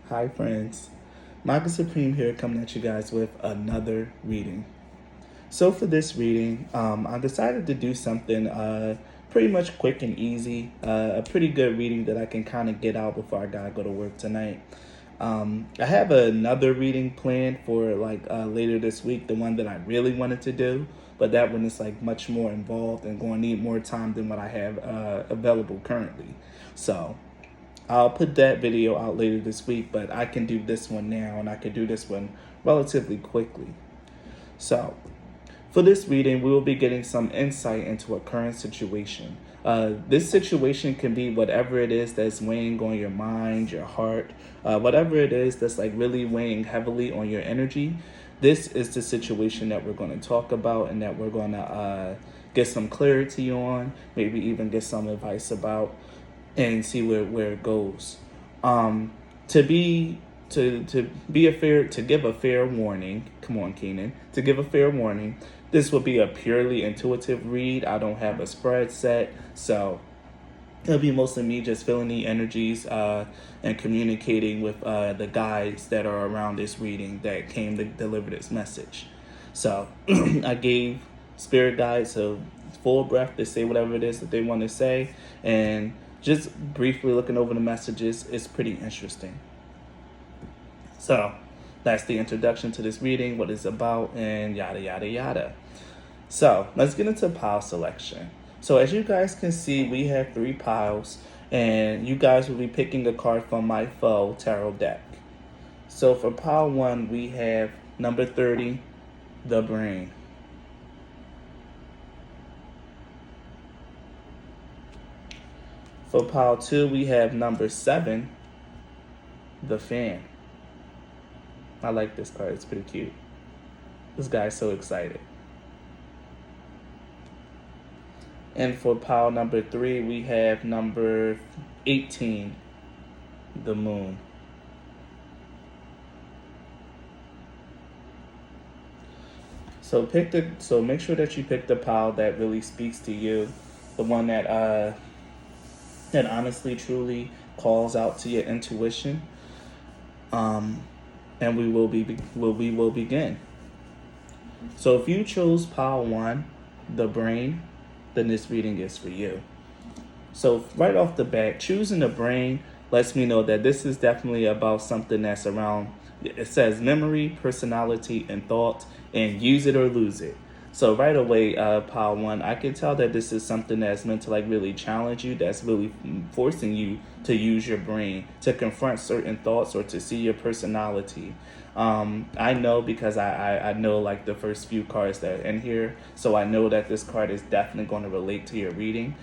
Hi friends, Maka Supreme here coming at you guys with another reading. So for this reading, I decided to do something pretty much quick and easy, a pretty good reading that I can kind of get out before I gotta go to work tonight. I have another reading planned for later this week, the one that I really wanted to do, but that one is like much more involved and going to need more time than what I have available currently. So I'll put that video out later this week, but I can do this one now and I can do this one relatively quickly. So, for this reading, we will be getting some insight into a current situation. This situation can be whatever it is that's weighing on your mind, your heart, whatever it is that's like really weighing heavily on your energy. This is the situation that we're going to talk about and that we're going to get some clarity on, maybe even get some advice about, and see where it goes. To be to give a fair warning. Come on, Keenan. To give a fair warning, this will be a purely intuitive read. I don't have a spread set, so it'll be mostly me just feeling the energies and communicating with the guides that are around this reading that came to deliver this message. So I gave spirit guides a full breath to say whatever it is that they want to say, and just briefly looking over the messages is pretty interesting. So that's the introduction to this reading, what it's about, and yada, yada, yada. So let's get into pile selection. So as you guys can see, we have 3 piles, and you guys will be picking a card from my foe tarot deck. So for pile 1, we have number 30, the brain. For pile 2, we have number 7, the fan. I like this card. It's pretty cute. This guy's so excited. And for pile number 3, we have number 18, the moon. So make sure that you pick the pile that really speaks to you, the one that honestly truly calls out to your intuition. And we will begin. So if you chose pile 1, the brain, then this reading is for you. So right off the bat, choosing the brain lets me know that this is definitely about something that's around, it says memory, personality, and thought, and use it or lose it. So right away, pile 1, I can tell that this is something that's meant to like really challenge you, that's really forcing you to use your brain, to confront certain thoughts or to see your personality. I know because I know like the first few cards that are in here, so I know that this card is definitely going to relate to your reading.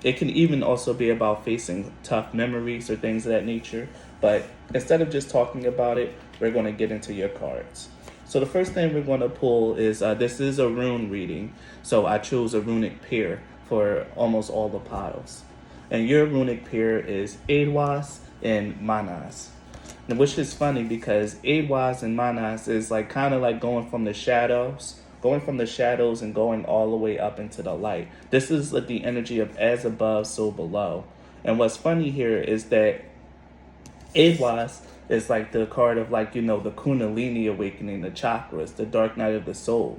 It can even also be about facing tough memories or things of that nature, but instead of just talking about it, we're going to get into your cards. So the first thing we're going to pull is, this is a rune reading, so I chose a runic pair for almost all the piles. And your runic pair is Aidwas and Manas. And which is funny because Aidwas and Manas is like kind of like going from the shadows and going all the way up into the light. This is like the energy of as above, so below. And what's funny here is that Aidwas is like the card of like, the Kundalini awakening, the chakras, the dark night of the soul.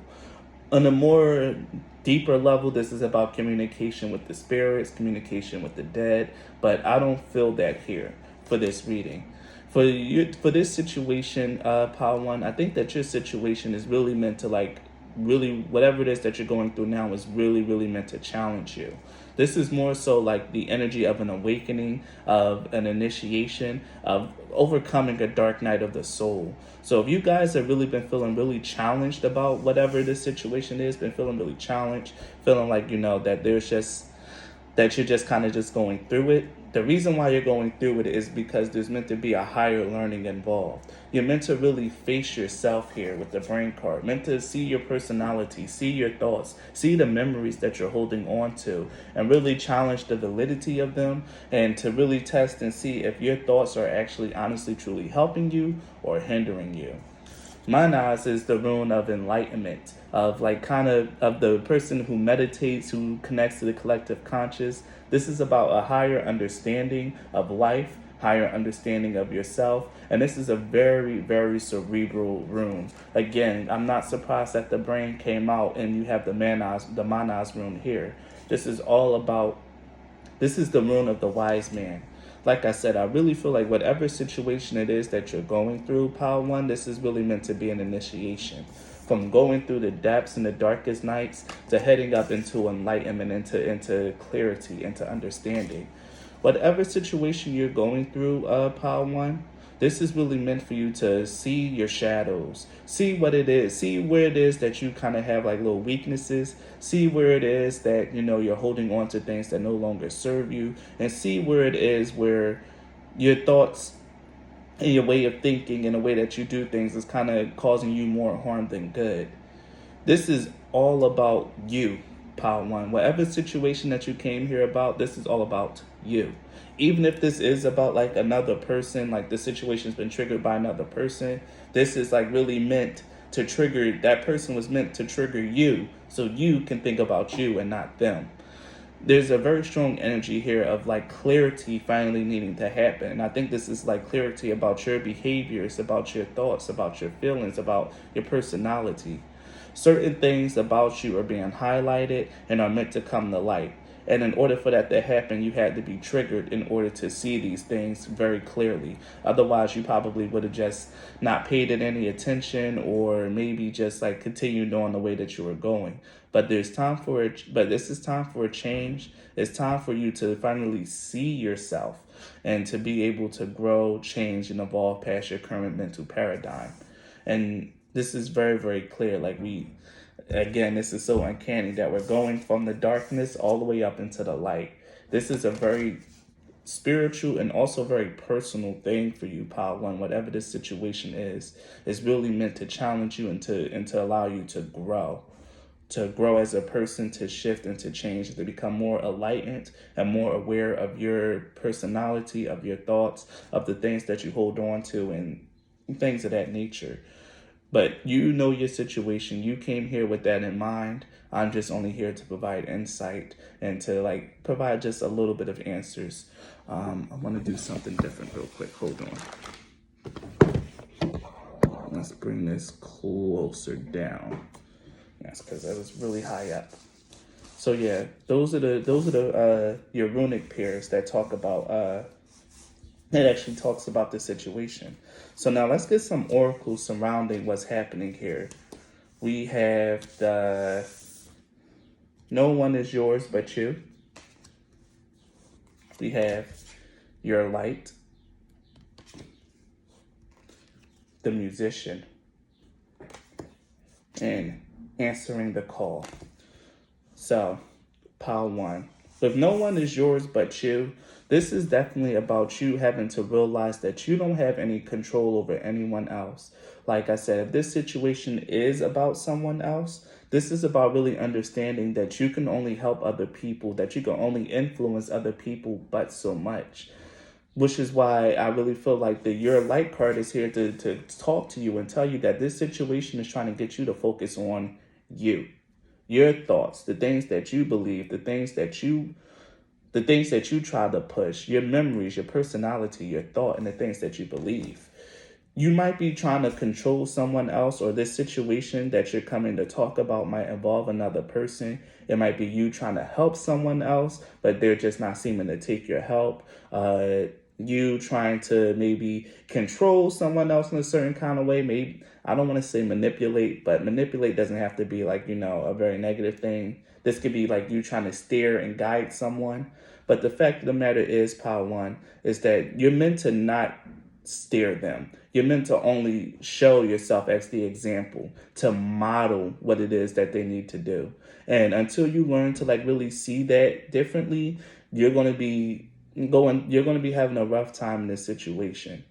On a more deeper level, this is about communication with the spirits, communication with the dead, but I don't feel that here for this reading. For this situation, pile 1, I think that your situation is really meant to like, really, whatever it is that you're going through now is really, really meant to challenge you. This is more so like the energy of an awakening, of an initiation, of overcoming a dark night of the soul. So if you guys have really been feeling really challenged about whatever this situation is, been feeling really challenged, feeling like, that you're just kind of just going through it. The reason why you're going through it is because there's meant to be a higher learning involved. You're meant to really face yourself here with the brain card, meant to see your personality, see your thoughts, see the memories that you're holding on to, and really challenge the validity of them, and to really test and see if your thoughts are actually honestly truly helping you or hindering you. Manas is the rune of enlightenment, of like of the person who meditates, who connects to the collective conscious. This is about a higher understanding of life, higher understanding of yourself. And this is a very, very cerebral room. Again, I'm not surprised that the brain came out and you have the manas room here. This is all about, this is the room of the wise man. Like I said, I really feel like whatever situation it is that you're going through, Power One, this is really meant to be an initiation. From going through the depths and the darkest nights to heading up into enlightenment, into clarity, into understanding. Whatever situation you're going through, Power One, this is really meant for you to see your shadows, see what it is, see where it is that you kind of have like little weaknesses, see where it is that, you know, you're holding on to things that no longer serve you, and see where it is where your thoughts and your way of thinking and the way that you do things is kind of causing you more harm than good. This is all about you, Power One. Whatever situation that you came here about, this is all about you. Even if this is about like another person, like the situation's been triggered by another person, this is like really meant to trigger, that person was meant to trigger you so you can think about you and not them. There's a very strong energy here of like clarity finally needing to happen. And I think this is like clarity about your behaviors, about your thoughts, about your feelings, about your personality. Certain things about you are being highlighted and are meant to come to light. And in order for that to happen, you had to be triggered in order to see these things very clearly. Otherwise, you probably would have just not paid it any attention, or maybe just like continued on the way that you were going. But there's time for it. But this is time for a change. It's time for you to finally see yourself and to be able to grow, change, and evolve past your current mental paradigm. And this is very, very clear. Again, this is so uncanny that we're going from the darkness all the way up into the light. This is a very spiritual and also very personal thing for you, Power One. Whatever this situation is really meant to challenge you and to allow you to grow as a person, to shift and to change, to become more enlightened and more aware of your personality, of your thoughts, of the things that you hold on to, and things of that nature. But you know your situation. You came here with that in mind. I'm just only here to provide insight and to like provide just a little bit of answers. I want to do something different real quick. Hold on. Let's bring this closer down. That's because I was really high up. So yeah, those are the your runic pairs that talk about it actually talks about the situation. So now let's get some oracles surrounding what's happening here. We have the no one is yours but you. We have your light, the musician, and answering the call. So, Power One. If no one is yours but you, this is definitely about you having to realize that you don't have any control over anyone else. Like I said, if this situation is about someone else, this is about really understanding that you can only help other people, that you can only influence other people, but so much. Which is why I really feel like the Your Light card is here to talk to you and tell you that this situation is trying to get you to focus on you, your thoughts, the things that you believe, the things that you try to push, your memories, your personality, your thought, and the things that you believe. You might be trying to control someone else, or this situation that you're coming to talk about might involve another person. It might be you trying to help someone else, but they're just not seeming to take your help. You trying to maybe control someone else in a certain kind of way. Maybe, I don't want to say manipulate, but manipulate doesn't have to be like, a very negative thing. This could be like you trying to steer and guide someone. But the fact of the matter is, Power One, is that you're meant to not steer them. You're meant to only show yourself as the example, to model what it is that they need to do. And until you learn to like really see that differently, you're going to be having a rough time in this situation.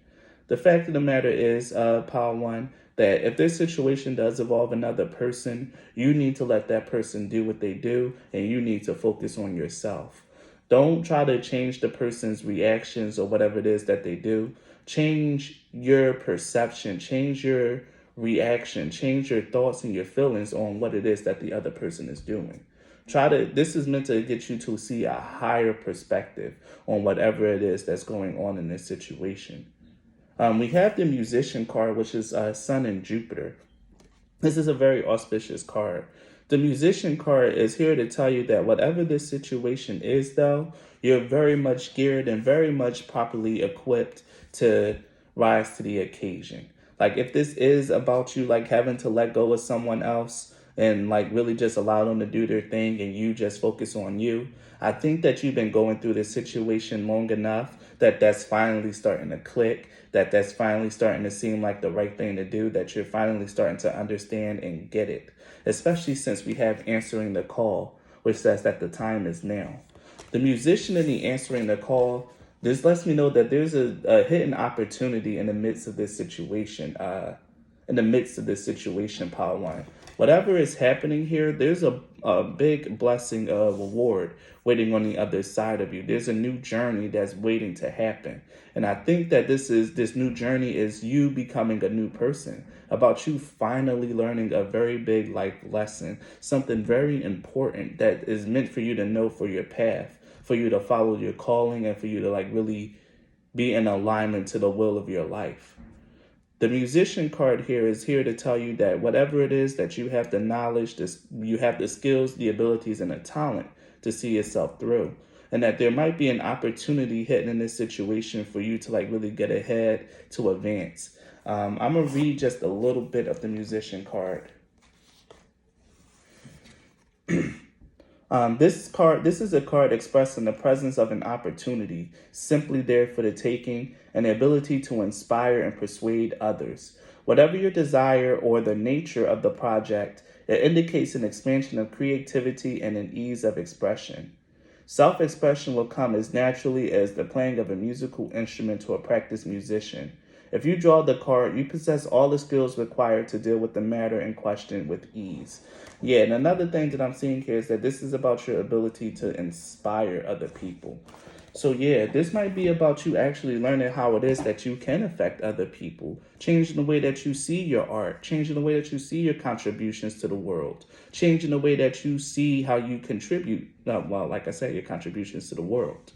The fact of the matter is, Power One, that if this situation does involve another person, you need to let that person do what they do, and you need to focus on yourself. Don't try to change the person's reactions or whatever it is that they do. Change your perception, change your reaction, change your thoughts and your feelings on what it is that the other person is doing. This is meant to get you to see a higher perspective on whatever it is that's going on in this situation. We have the musician card, which is Sun and Jupiter. This is a very auspicious card. The musician card is here to tell you that whatever this situation is, though, you're very much geared and very much properly equipped to rise to the occasion. Like if this is about you like having to let go of someone else and like really just allow them to do their thing and you just focus on you, I think that you've been going through this situation long enough that that's finally starting to click, that that's finally starting to seem like the right thing to do, that you're finally starting to understand and get it, especially since we have answering the call, which says that the time is now. The musician in the answering the call, this lets me know that there's a hidden opportunity in the midst of this situation. Power line. Whatever is happening here, there's a big blessing of reward waiting on the other side of you. There's a new journey that's waiting to happen. And I think that this new journey is you becoming a new person, about you finally learning a very big life lesson, something very important that is meant for you to know for your path, for you to follow your calling, and for you to like really be in alignment to the will of your life. The musician card here is here to tell you that whatever it is that you have the knowledge, you have the skills, the abilities, and the talent to see yourself through. And that there might be an opportunity hidden in this situation for you to like really get ahead, to advance. I'm going to read just a little bit of the musician card. This is a card expressing the presence of an opportunity, simply there for the taking, and the ability to inspire and persuade others. Whatever your desire or the nature of the project, it indicates an expansion of creativity and an ease of expression. Self-expression will come as naturally as the playing of a musical instrument to a practiced musician. If you draw the card, you possess all the skills required to deal with the matter in question with ease. Yeah, and another thing that I'm seeing here is that this is about your ability to inspire other people. So yeah, this might be about you actually learning how it is that you can affect other people, changing the way that you see your art, changing the way that you see your contributions to the world, changing the way that you see how you contribute, like I said, your contributions to the world.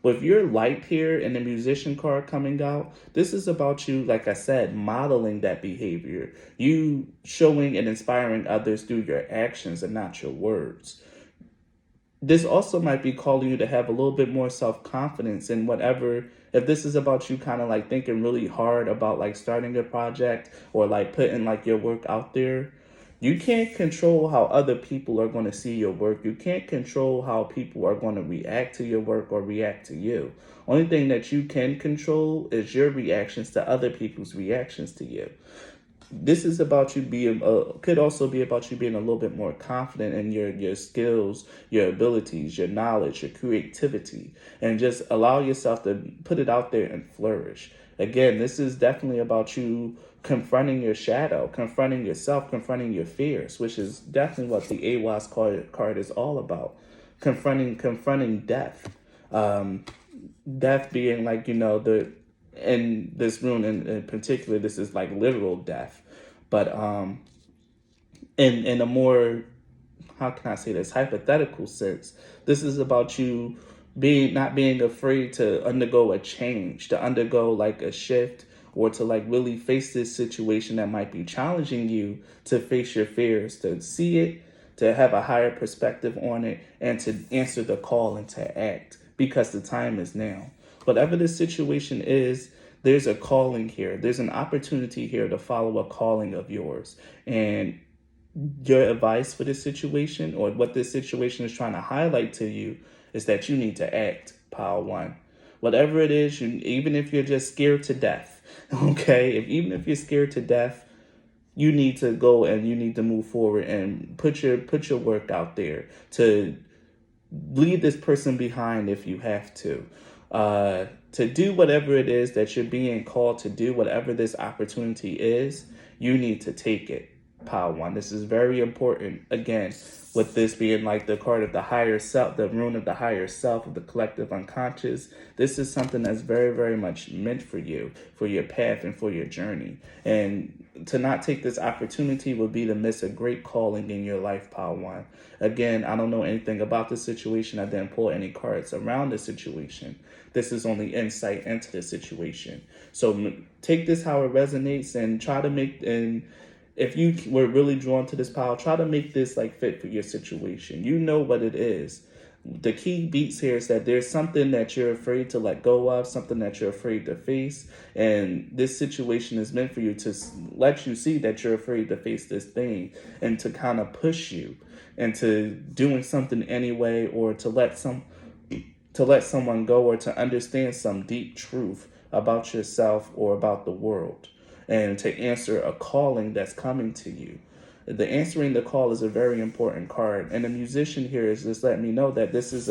With your light here and the musician card coming out, this is about you, like I said, modeling that behavior. You showing and inspiring others through your actions and not your words. This also might be calling you to have a little bit more self-confidence in whatever, if this is about you kind of like thinking really hard about like starting a project or like putting like your work out there. You can't control how other people are going to see your work. You can't control how people are going to react to your work or react to you. Only thing that you can control is your reactions to other people's reactions to you. This is about you being, could also be about you being a little bit more confident in your skills, your abilities, your knowledge, your creativity, and just allow yourself to put it out there and flourish. Again, this is definitely about you confronting your shadow, confronting yourself, confronting your fears, which is definitely what the AWAS card is all about. Confronting death. Death being like, in this rune in particular, this is like literal death. But in a more, how can I say this, hypothetical sense, this is about you not being afraid to undergo a change, to undergo like a shift, or to like really face this situation that might be challenging you, to face your fears, to see it, to have a higher perspective on it, and to answer the call and to act, because the time is now. Whatever the situation is, there's a calling here. There's an opportunity here to follow a calling of yours. And your advice for this situation, or what this situation is trying to highlight to you, is that you need to act, Power One. Whatever it is, even if you're just scared to death, okay? Even if you're scared to death, you need to go and you need to move forward and put your work out there to leave this person behind if you have to. To do whatever it is that you're being called to do, whatever this opportunity is, you need to take it. Pile One. This is very important. Again, with this being like the card of the higher self, the rune of the higher self, of the collective unconscious, this is something that's very, very much meant for you, for your path and for your journey. And to not take this opportunity would be to miss a great calling in your life, Pile One. Again, I don't know anything about the situation. I didn't pull any cards around the situation. This is only insight into the situation. So take this how it resonates and try to make, and if you were really drawn to this pile, try to make this like fit for your situation. You know what it is. The key beats here is that there's something that you're afraid to let go of, something that you're afraid to face. And this situation is meant for you to let you see that you're afraid to face this thing and to kind of push you into doing something anyway, or to let someone go, or to understand some deep truth about yourself or about the world, and to answer a calling that's coming to you. The answering the call is a very important card. And the musician here is just letting me know that this is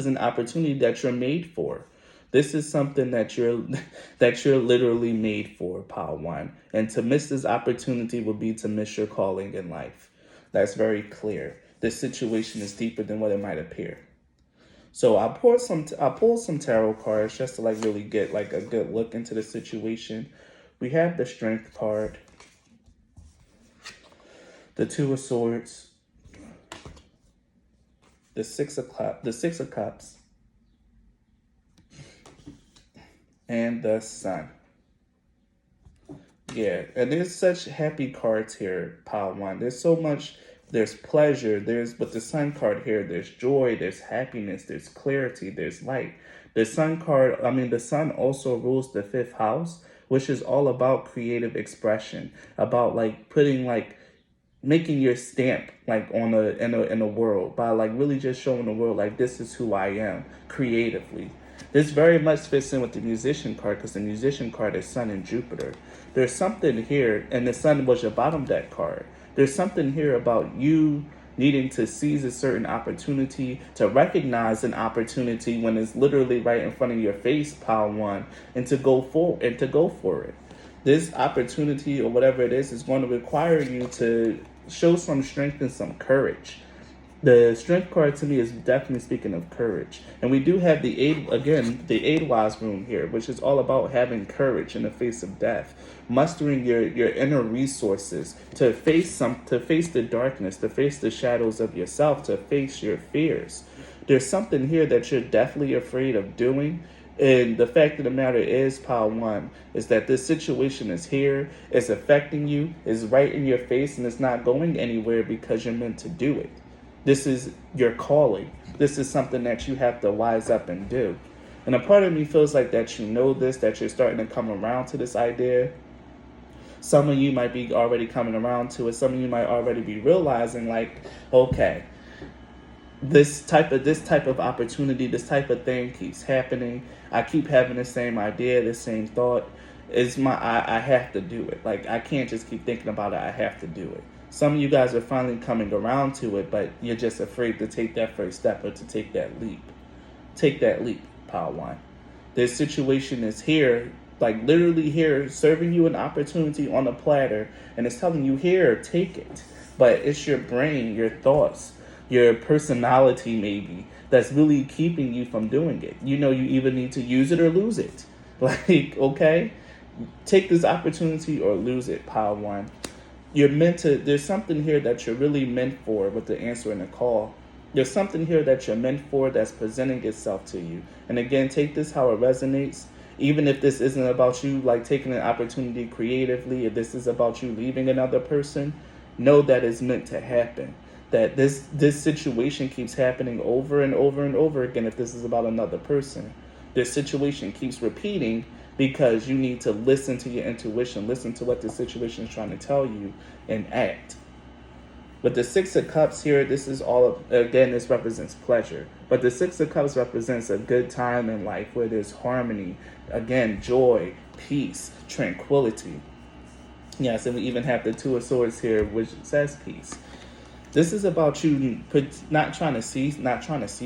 an opportunity that you're made for. This is something that you're literally made for, Pile One. And to miss this opportunity would be to miss your calling in life. That's very clear. This situation is deeper than what it might appear. So I pulled some tarot cards just to like really get like a good look into the situation. We have the Strength card, the Two of Swords, the Six of Cups, and the Sun. Yeah, and there's such happy cards here, Pile One. There's so much. There's pleasure, but the Sun card here, there's joy, there's happiness, there's clarity, there's light. The Sun also rules the 5th house, which is all about creative expression, about like making your stamp like in a world, by like really just showing the world like this is who I am creatively. This very much fits in with the Musician card, because the Musician card is Sun and Jupiter. There's something here, and the Sun was your bottom deck card. There's something here about you needing to seize a certain opportunity, to recognize an opportunity when it's literally right in front of your face, Pile One, and to go for it. This opportunity or whatever it is going to require you to show some strength and some courage. The Strength card to me is definitely speaking of courage. And we do have the Eight Wise rune here, which is all about having courage in the face of death, mustering your inner resources to face the darkness, to face the shadows of yourself, to face your fears. There's something here that you're definitely afraid of doing. And the fact of the matter is, Pile One, is that this situation is here, it's affecting you, is right in your face, and it's not going anywhere because you're meant to do it. This is your calling. This is something that you have to wise up and do. And a part of me feels like that you know this, that you're starting to come around to this idea. Some of you might be already coming around to it. Some of you might already be realizing like, okay, this type of opportunity, this type of thing keeps happening. I keep having the same idea, the same thought. I have to do it. Like, I can't just keep thinking about it. I have to do it. Some of you guys are finally coming around to it, but you're just afraid to take that first step or to take that leap. Take that leap, Pile One. This situation is here, like literally here, serving you an opportunity on a platter, and it's telling you, here, take it. But it's your brain, your thoughts, your personality maybe, that's really keeping you from doing it. You know, you either need to use it or lose it. Like, okay, take this opportunity or lose it, Pile One. There's something here that you're really meant for with the answer and the call. There's something here that you're meant for that's presenting itself to you. And again, take this how it resonates. Even if this isn't about you like taking an opportunity creatively, if this is about you leaving another person, know that it's meant to happen. That this situation keeps happening over and over and over again if this is about another person. This situation keeps repeating because you need to listen to your intuition, listen to what the situation is trying to tell you, and act. With the Six of Cups here, this represents pleasure. But the Six of Cups represents a good time in life where there's harmony, again, joy, peace, tranquility. Yes, and we even have the Two of Swords here, which says peace. This is about you not trying to see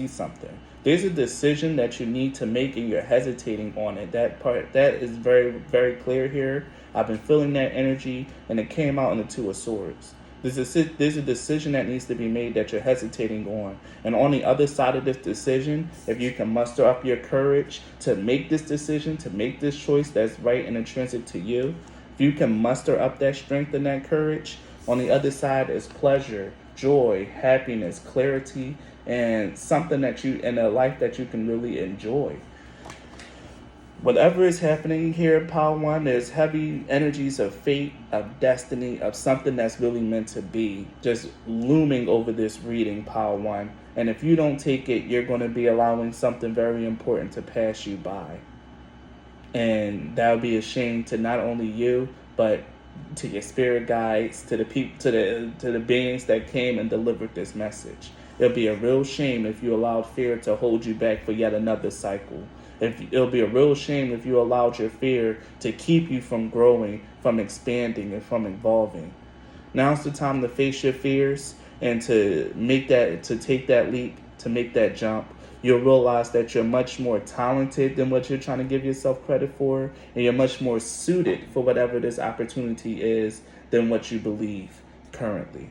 something, There's a decision that you need to make and you're hesitating on it. That is very, very clear here. I've been feeling that energy and it came out in the Two of Swords. There's a decision that needs to be made that you're hesitating on. And on the other side of this decision, if you can muster up your courage to make this decision, to make this choice that's right and intrinsic to you, if you can muster up that strength and that courage, on the other side is pleasure, joy, happiness, clarity, and something that you in a life that you can really enjoy. Whatever is happening here in Power One, there's heavy energies of fate, of destiny, of something that's really meant to be, just looming over this reading, Power One. And if you don't take it, you're going to be allowing something very important to pass you by. And that would be a shame to not only you, but to your spirit guides, to the people, to the beings that came and delivered this message. It'll be a real shame if you allowed fear to hold you back for yet another cycle. It'll be a real shame if you allowed your fear to keep you from growing, from expanding, and from evolving. Now's the time to face your fears and to take that leap, to make that jump. You'll realize that you're much more talented than what you're trying to give yourself credit for, and you're much more suited for whatever this opportunity is than what you believe currently.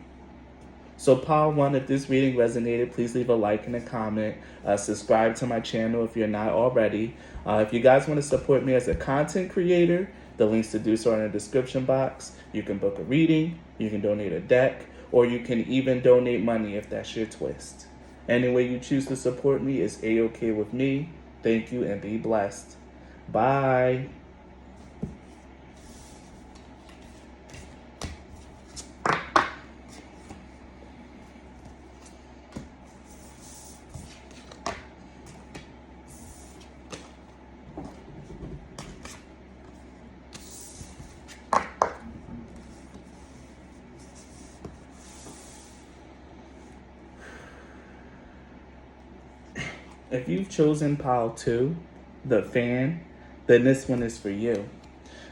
So Power One, if this reading resonated, please leave a like and a comment. Subscribe to my channel if you're not already. If you guys want to support me as a content creator, the links to do so are in the description box. You can book a reading, you can donate a deck, or you can even donate money if that's your twist. Any way you choose to support me is A-OK with me. Thank you and be blessed. Bye. If you've chosen pile 2, the fan, then this one is for you.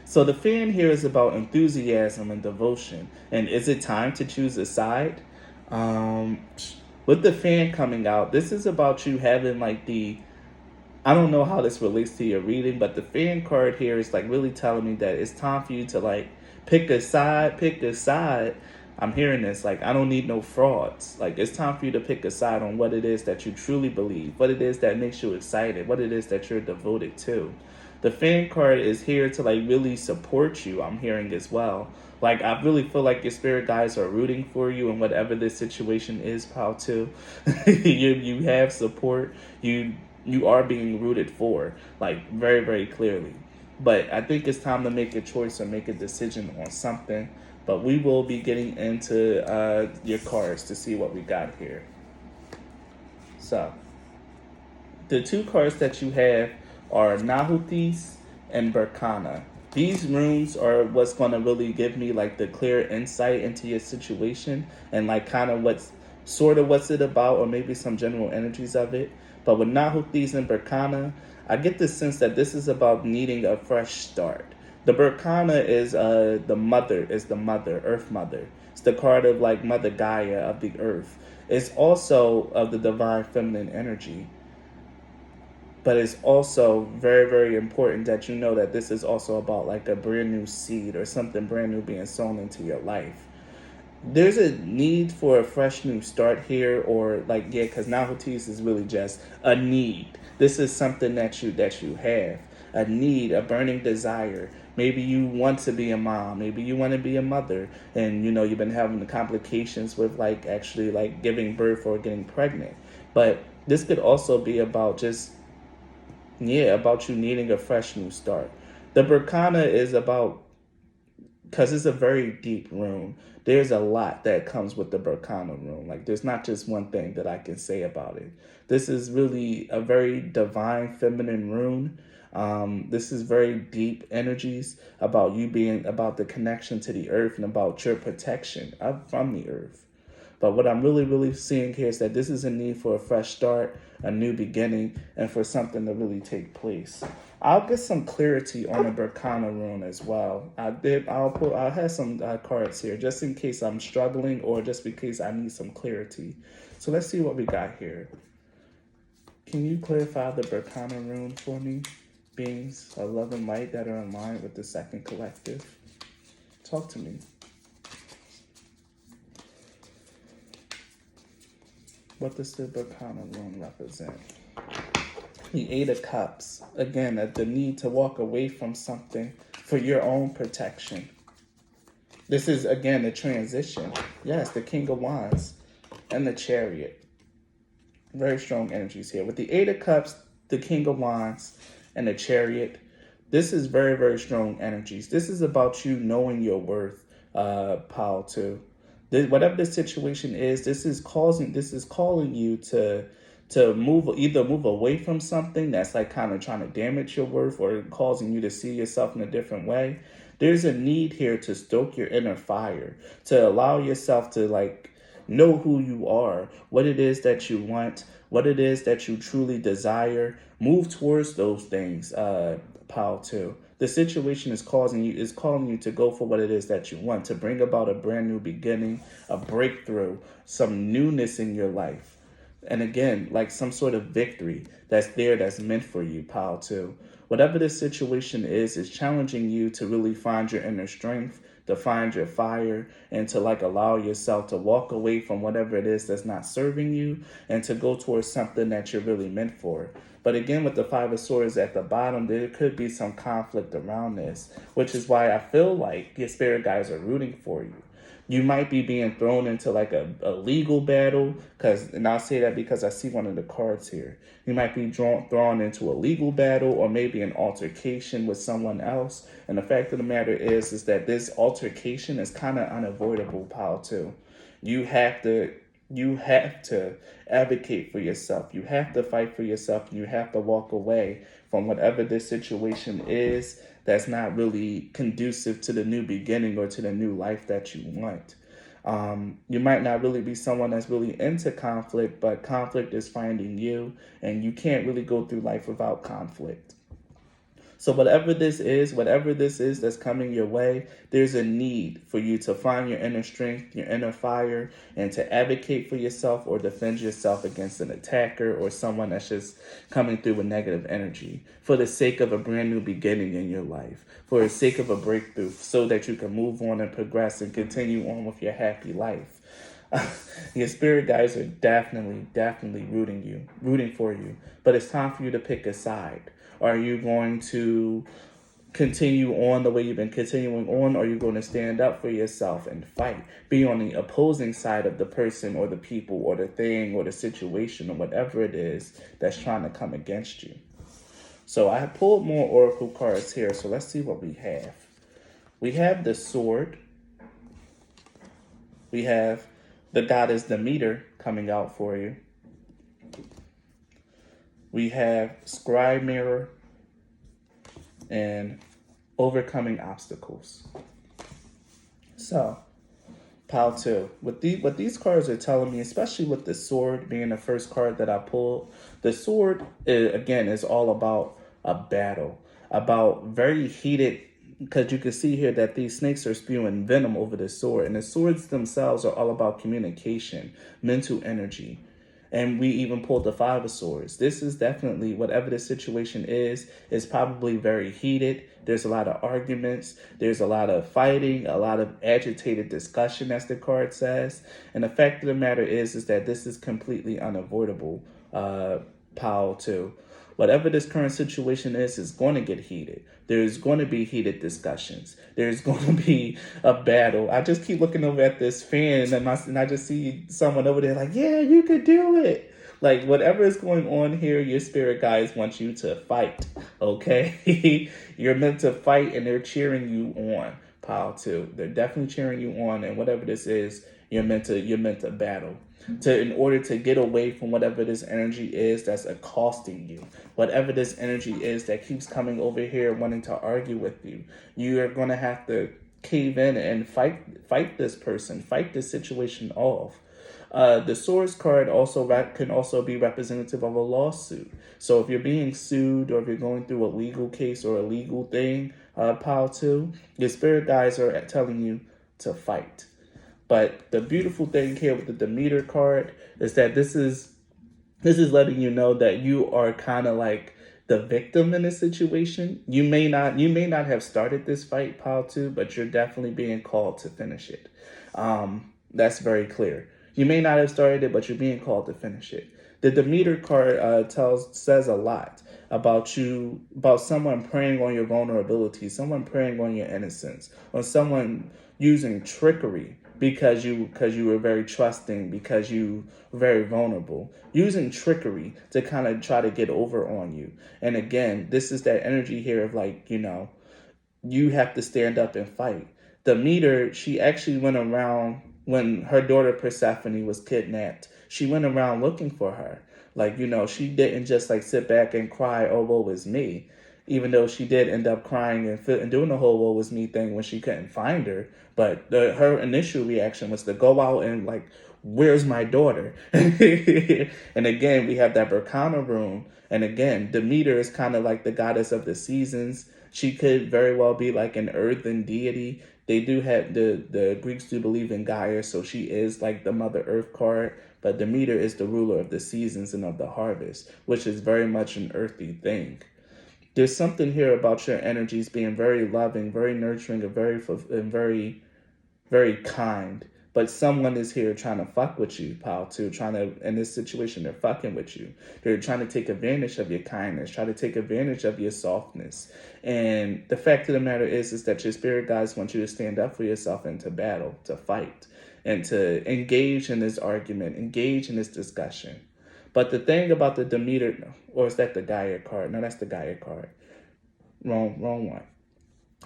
So the fan here is about enthusiasm and devotion. And is it time to choose a side? With the fan coming out, this is about you having I don't know how this relates to your reading, but the fan card here is really telling me that it's time for you to pick a side. I'm hearing this, I don't need no frauds. It's time for you to pick a side on what it is that you truly believe, what it is that makes you excited, what it is that you're devoted to. The fan card is here to really support you, I'm hearing as well. I really feel like your spirit guides are rooting for you in whatever this situation is, pal, too. You have support. You are being rooted for, very, very clearly. But I think it's time to make a choice or make a decision on something. But we will be getting into your cards to see what we got here. So, the two cards that you have are Nahutis and Berkana. These runes are what's going to really give me the clear insight into your situation and kind of what's it about, or maybe some general energies of it. But with Nahutis and Berkana, I get the sense that this is about needing a fresh start. The Berkana is the mother, Earth Mother. It's the card of Mother Gaia of the Earth. It's also of the divine feminine energy. But it's also very, very important that you know that this is also about a brand new seed or something brand new being sown into your life. There's a need for a fresh new start here, or because Nahutis is really just a need. This is something that you have. A need, a burning desire. Maybe you want to be a mom. Maybe you want to be a mother. And, you've been having the complications with, actually, giving birth or getting pregnant. But this could also be about about you needing a fresh new start. The Berkana is about, because it's a very deep rune, there's a lot that comes with the Berkana rune. There's not just one thing that I can say about it. This is really a very divine feminine rune. This is very deep energies about you being about the connection to the earth and about your protection from the earth. But what I'm really, really seeing here is that this is a need for a fresh start, a new beginning, and for something to really take place. I'll get some clarity on the Berkana rune as well. I'll have some cards here just in case I'm struggling or just in case I need some clarity. So let's see what we got here. Can you clarify the Berkana rune for me? Beings of love and light that are in line with the second collective. Talk to me. What does the Berkana rune represent? The Eight of Cups. Again, the need to walk away from something for your own protection. This is, again, a transition. Yes, the King of Wands and the Chariot. Very strong energies here. With the Eight of Cups, the King of Wands, and the Chariot, this is very, very strong energies. This is about you knowing your worth, Paul, too. Whatever the situation is, this is calling you to either move away from something that's like kind of trying to damage your worth or causing you to see yourself in a different way. There's a need here to stoke your inner fire, to allow yourself to like know who you are, what it is that you want, what it is that you truly desire. Move towards those things, Paul, too. The situation is calling you to go for what it is that you want, to bring about a brand new beginning, a breakthrough, some newness in your life. And again, like some sort of victory that's meant for you, pal, too. Whatever the situation is challenging you to really find your inner strength, to find your fire, and to like allow yourself to walk away from whatever it is that's not serving you and to go towards something that you're really meant for. But again, with the Five of Swords at the bottom, there could be some conflict around this, which is why I feel like your spirit guides are rooting for you. You might be being thrown into like a legal battle, and I'll say that because I see one of the cards here. You might be thrown into a legal battle or maybe an altercation with someone else. And the fact of the matter is that this altercation is kind of unavoidable, pal, too. You have to advocate for yourself. You have to fight for yourself. And you have to walk away from whatever this situation is that's not really conducive to the new beginning or to the new life that you want. You might not really be someone that's really into conflict, but conflict is finding you, and you can't really go through life without conflict. So whatever this is that's coming your way, there's a need for you to find your inner strength, your inner fire, and to advocate for yourself or defend yourself against an attacker or someone that's just coming through with negative energy for the sake of a brand new beginning in your life, for the sake of a breakthrough, so that you can move on and progress and continue on with your happy life. Your spirit guides are definitely rooting for you, but it's time for you to pick a side. Are you going to continue on the way you've been continuing on, or are you going to stand up for yourself and fight? Be on the opposing side of the person or the people or the thing or the situation or whatever it is that's trying to come against you. So I pulled more oracle cards here, so let's see what we have. We have the sword. We have the goddess Demeter coming out for you. We have scribe mirror and overcoming obstacles. So, pile 2. What these cards are telling me, especially with the sword being the first card that I pulled, the sword, again, is all about a battle, about very heated, because you can see here that these snakes are spewing venom over the sword, and the swords themselves are all about communication, mental energy. And we even pulled the Five of Swords. This is definitely, whatever the situation is probably very heated. There's a lot of arguments. There's a lot of fighting, a lot of agitated discussion, as the card says. And the fact of the matter is that this is completely unavoidable, Powell, too. Whatever this current situation is going to get heated. There's going to be heated discussions. There's going to be a battle. I just keep looking over at this fan and I just see someone over there like, yeah, you could do it. Like, whatever is going on here, your spirit guides want you to fight, okay? You're meant to fight, and they're cheering you on, pal, too. They're definitely cheering you on, and whatever this is, you're meant to battle. In order to get away from whatever this energy is that's accosting you, whatever this energy is that keeps coming over here wanting to argue with you, you are going to have to cave in and fight this person, fight this situation off. The Swords card can also be representative of a lawsuit. So if you're being sued or if you're going through a legal case or a legal thing, pile 2, your spirit guides are telling you to fight. But the beautiful thing here with the Demeter card is that this is This is letting you know that you are kind of like the victim in this situation. You may not have started this fight, pile two, but you're definitely being called to finish it. That's very clear. You may not have started it, but you're being called to finish it. The Demeter card says a lot about you, about someone preying on your vulnerability, someone preying on your innocence, or someone using trickery because you were very trusting, because you were very vulnerable, using trickery to kind of try to get over on you. And again, this is that energy here of like, you have to stand up and fight. The meter, she actually went around when her daughter Persephone was kidnapped. She went around looking for her. Like, she didn't just like sit back and cry, oh, woe is me. Even though she did end up crying and doing the whole woe is me thing when she couldn't find her. But her initial reaction was to go out and like, where's my daughter? And again, we have that Berkana room. And again, Demeter is kind of like the goddess of the seasons. She could very well be like an earthen deity. They do have the Greeks do believe in Gaia, so she is like the Mother Earth card. But Demeter is the ruler of the seasons and of the harvest, which is very much an earthy thing. There's something here about your energies being very loving, very nurturing, and very kind. But someone is here trying to fuck with you, pal, too. In this situation, they're fucking with you. They're trying to take advantage of your kindness, try to take advantage of your softness. And the fact of the matter is that your spirit guides want you to stand up for yourself and to battle, to fight, and to engage in this argument, engage in this discussion. But the thing about the Demeter, or is that the Gaia card? No, that's the Gaia card. Wrong one.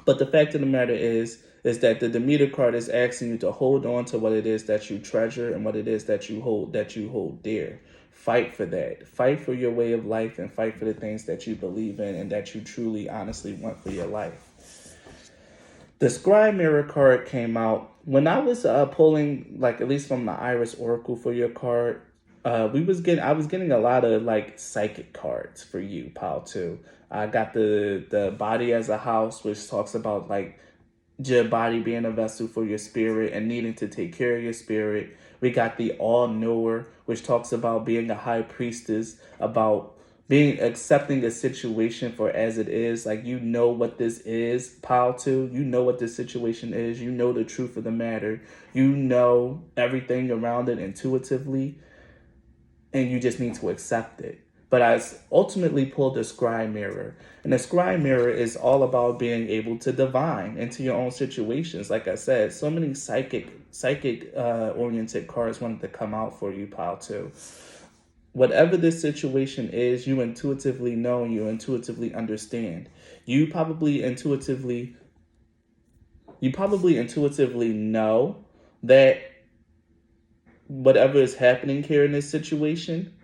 But the fact of the matter is that the Demeter card is asking you to hold on to what it is that you treasure and what it is that you hold dear. Fight for that. Fight for your way of life and fight for the things that you believe in and that you truly, honestly want for your life. The Scribe Mirror card came out when I was pulling, like at least from the Iris Oracle for your card. I was getting a lot of like psychic cards for you, pal. Too. I got the body as a house, which talks about like your body being a vessel for your spirit and needing to take care of your spirit. We got the all knower, which talks about being a high priestess, about being accepting a situation for as it is. Like, you know what this is, pile two. You know what this situation is. You know the truth of the matter. You know everything around it intuitively, and you just need to accept it. But I ultimately pulled the Scribe Mirror. And the Scribe Mirror is all about being able to divine into your own situations. Like I said, so many psychic oriented cards wanted to come out for you, pile two. Whatever this situation is, you intuitively know and you intuitively understand. You probably intuitively know that whatever is happening here in this situation,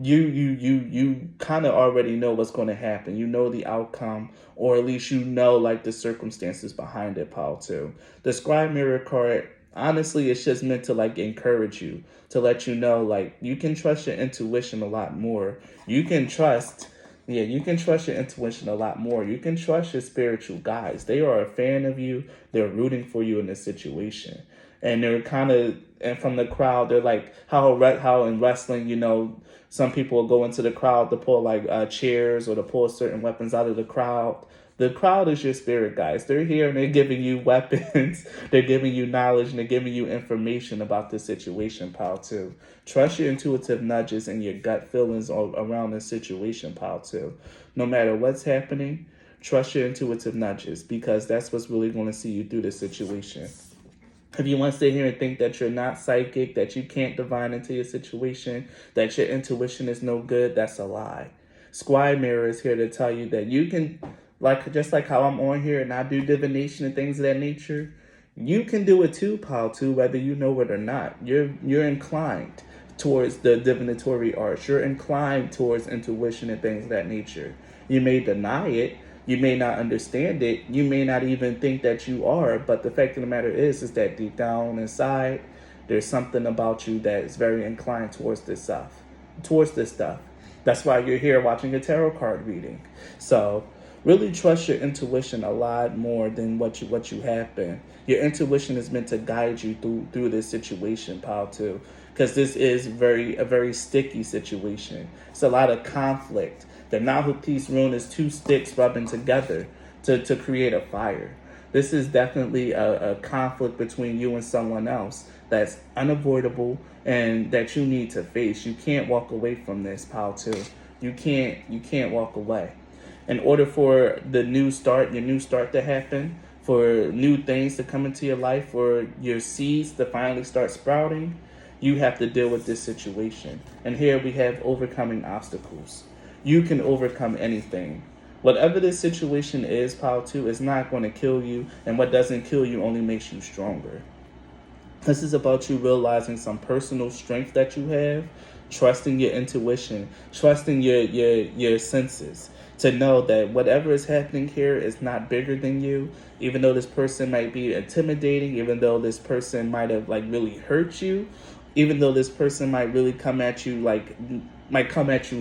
you kind of already know what's going to happen. You know the outcome, or at least you know like the circumstances behind it, pal too. The Scribe Mirror card, honestly, it's just meant to like encourage you, to let you know like you can trust your intuition a lot more. You can trust your intuition a lot more. You can trust your spiritual guides. They are a fan of you. They're rooting for you in this situation. And they're and from the crowd, they're like how in wrestling, some people will go into the crowd to pull like chairs or to pull certain weapons out of the crowd. The crowd is your spirit guides. They're here and they're giving you weapons. They're giving you knowledge and they're giving you information about the situation, pal, too. Trust your intuitive nudges and your gut feelings around this situation, pal, too. No matter what's happening, trust your intuitive nudges, because that's what's really going to see you through this situation. If you want to sit here and think that you're not psychic, that you can't divine into your situation, that your intuition is no good, that's a lie. Scribe Mirror is here to tell you that you can, just like how I'm on here and I do divination and things of that nature, you can do it too, pal, too, whether you know it or not. You're inclined towards the divinatory arts. You're inclined towards intuition and things of that nature. You may deny it. You may not understand it. You may not even think that you are. But the fact of the matter is that deep down inside, there's something about you that is very inclined towards this stuff. That's why you're here watching a tarot card reading. So really trust your intuition a lot more than what you have been. Your intuition is meant to guide you through this situation, pal, too. because this is a very sticky situation. It's a lot of conflict. The Nahu piece rune is two sticks rubbing together to create a fire. This is definitely a conflict between you and someone else that's unavoidable and that you need to face. You can't walk away from this, pal, too. You can't walk away. In order for your new start to happen, for new things to come into your life, for your seeds to finally start sprouting, you have to deal with this situation. And here we have overcoming obstacles. You can overcome anything. Whatever this situation is, pal, too, is not going to kill you, and what doesn't kill you only makes you stronger. This is about you realizing some personal strength that you have, trusting your intuition, trusting your senses, to know that whatever is happening here is not bigger than you, even though this person might be intimidating, even though this person might have really hurt you, even though this person might really come at you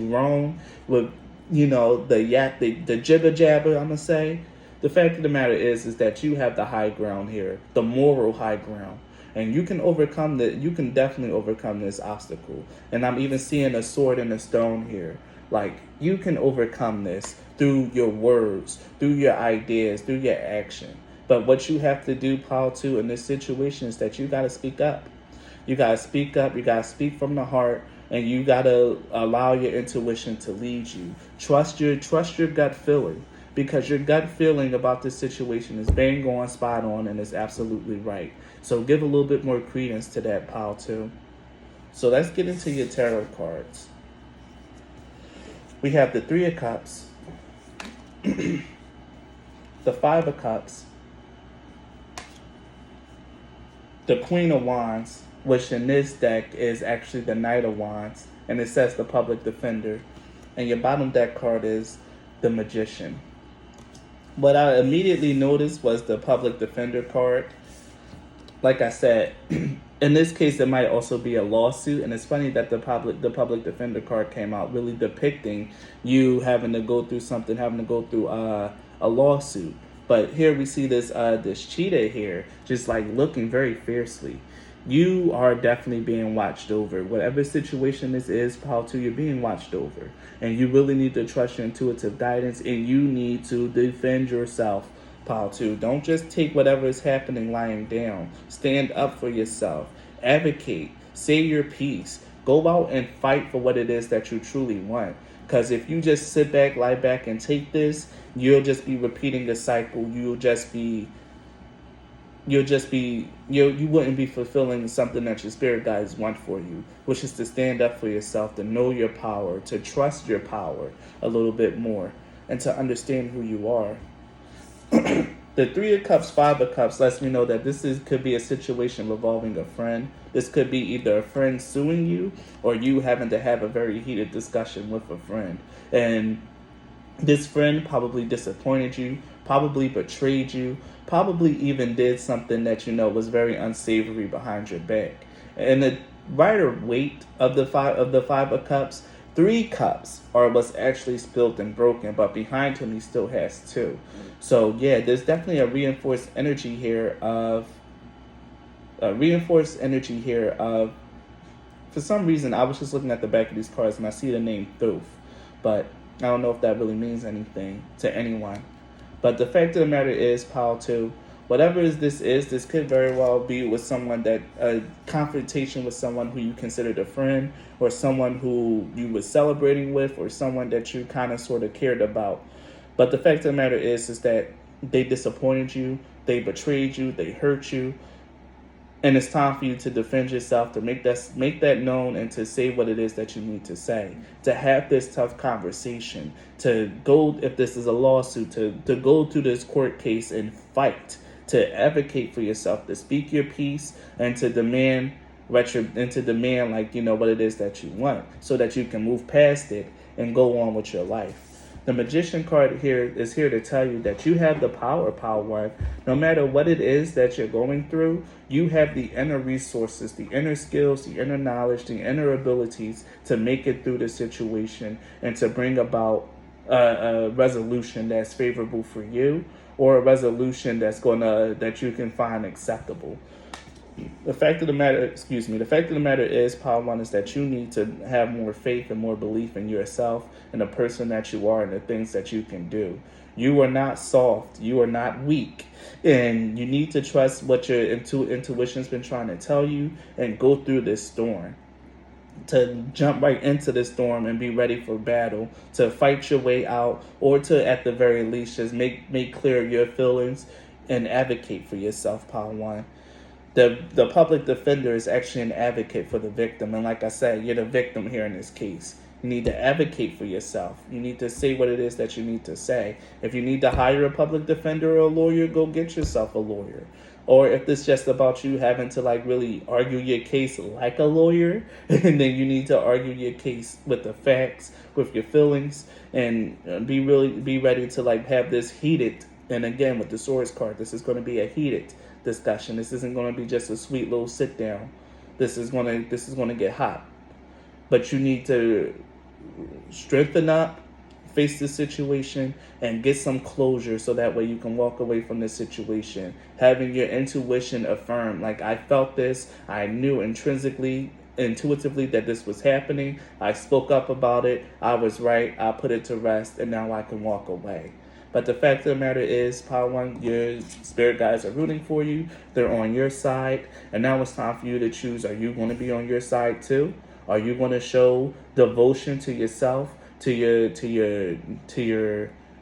wrong with the jibber jabber, I'm gonna say. The fact of the matter is that you have the high ground here, the moral high ground. And you can definitely overcome this obstacle. And I'm even seeing a sword and a stone here. You can overcome this through your words, through your ideas, through your action. But what you have to do, Paul, too, in this situation is that you got to speak up. You got to speak up. You got to speak from the heart. And you got to allow your intuition to lead you. Trust your gut feeling. Because your gut feeling about this situation is bang on, spot on, and is absolutely right. So give a little bit more credence to that, pal, too. So let's get into your tarot cards. We have the Three of Cups, the Five of Cups, the Queen of Wands, which in this deck is actually the Knight of Wands, and it says the Public Defender. And your bottom deck card is the Magician. What I immediately noticed was the Public Defender card. Like I said, in this case, it might also be a lawsuit, and it's funny that the public defender card came out, really depicting you having to go through something, having to go through a lawsuit. But here we see this cheetah here, just looking very fiercely. You are definitely being watched over. Whatever situation this is, Paul, too, you're being watched over, and you really need to trust your intuitive guidance, and you need to defend yourself. Paul, too. Don't just take whatever is happening lying down. Stand up for yourself. Advocate. Say your piece. Go out and fight for what it is that you truly want. Because if you just sit back, lie back, and take this, you'll just be repeating the cycle. You wouldn't be fulfilling something that your spirit guides want for you, which is to stand up for yourself, to know your power, to trust your power a little bit more, and to understand who you are. The Three of Cups, Five of Cups lets me know that could be a situation involving a friend. This could be either a friend suing you or you having to have a very heated discussion with a friend. And this friend probably disappointed you, probably betrayed you, probably even did something that was very unsavory behind your back. And the lighter weight of the Five of Cups, 3 cups are what's actually spilled and broken, but behind him he still has 2. So yeah, there's definitely a reinforced energy here of for some reason I was just looking at the back of these cards and I see the name Thoth, but I don't know if that really means anything to anyone. But the fact of the matter is, Paul, too, whatever this could very well be with someone that a confrontation with someone who you considered a friend, or someone who you were celebrating with, or someone that you kind of sort of cared about. But the fact of the matter is that they disappointed you, they betrayed you, they hurt you, and it's time for you to defend yourself, to make that known, and to say what it is that you need to say, to have this tough conversation, to go, if this is a lawsuit, to go through this court case and fight, to advocate for yourself, to speak your piece, and to demand what it is that you want, so that you can move past it and go on with your life. The Magician card here is here to tell you that you have the power, Power One. No matter what it is that you're going through, you have the inner resources, the inner skills, the inner knowledge, the inner abilities to make it through the situation and to bring about a resolution that's favorable for you, or a resolution that you can find acceptable. The fact of the matter, excuse me, the fact of the matter is, Power One, is that you need to have more faith and more belief in yourself and the person that you are and the things that you can do. You are not soft. You are not weak. And you need to trust what your intuition's been trying to tell you and go through this storm. To jump right into the storm and be ready for battle, to fight your way out, or to at the very least just make clear your feelings and advocate for yourself, Power One. The public defender is actually an advocate for the victim, and like I said, you're the victim here in this case. You need to advocate for yourself. You need to say what it is that you need to say. If you need to hire a public defender or a lawyer, go get yourself a lawyer. Or if it's just about you having to like really argue your case like a lawyer, and then you need to argue your case with the facts, with your feelings, and be ready to like have this heated. And again, with the swords card, this is going to be a heated discussion. This isn't going to be just a sweet little sit down. This is going to get hot. But you need to strengthen up, face the situation, and get some closure so that way you can walk away from this situation. Having your intuition affirm, like, I felt this, I knew intuitively that this was happening. I spoke up about it. I was right. I put it to rest, and now I can walk away. But the fact of the matter is, Power One, your spirit guides are rooting for you. They're on your side. And now it's time for you to choose. Are you going to be on your side too? Are you going to show devotion to yourself, to your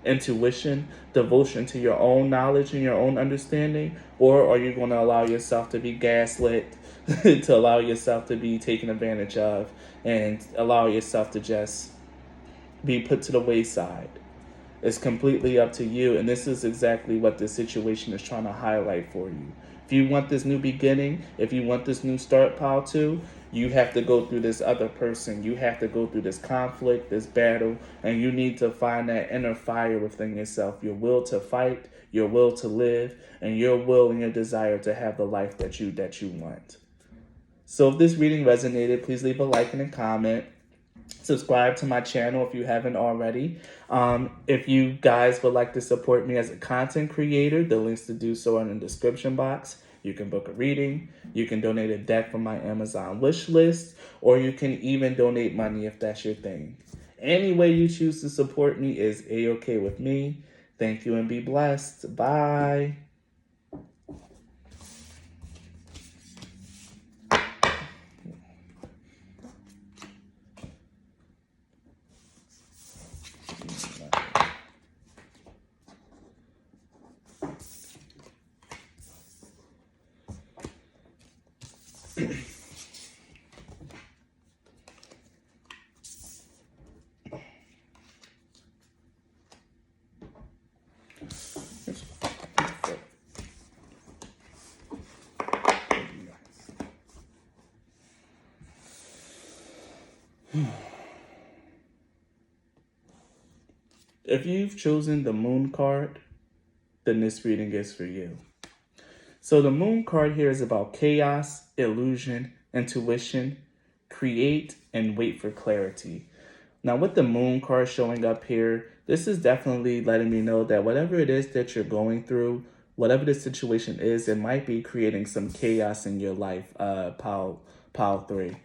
intuition, devotion to your own knowledge and your own understanding? Or are you going to allow yourself to be gaslit, to allow yourself to be taken advantage of, and allow yourself to just be put to the wayside? It's completely up to you, and this is exactly what this situation is trying to highlight for you. If you want this new beginning, if you want this new start, Pile 2, you have to go through this other person. You have to go through this conflict, this battle, and you need to find that inner fire within yourself, your will to fight, your will to live, and your will and your desire to have the life that you want. So if this reading resonated, please leave a like and a comment. Subscribe to my channel if you haven't already. If you guys would like to support me as a content creator, the links to do so are in the description box. You can book a reading, you can donate a deck from my Amazon wish list, or you can even donate money if that's your thing. Any way you choose to support me is A-okay with me. Thank you and be blessed. Bye. If you've chosen the moon card, then this reading is for you. So the moon card here is about chaos, illusion, intuition, create, and wait for clarity. Now with the moon card showing up here, this is definitely letting me know that whatever it is that you're going through, whatever the situation is, it might be creating some chaos in your life, pile 3.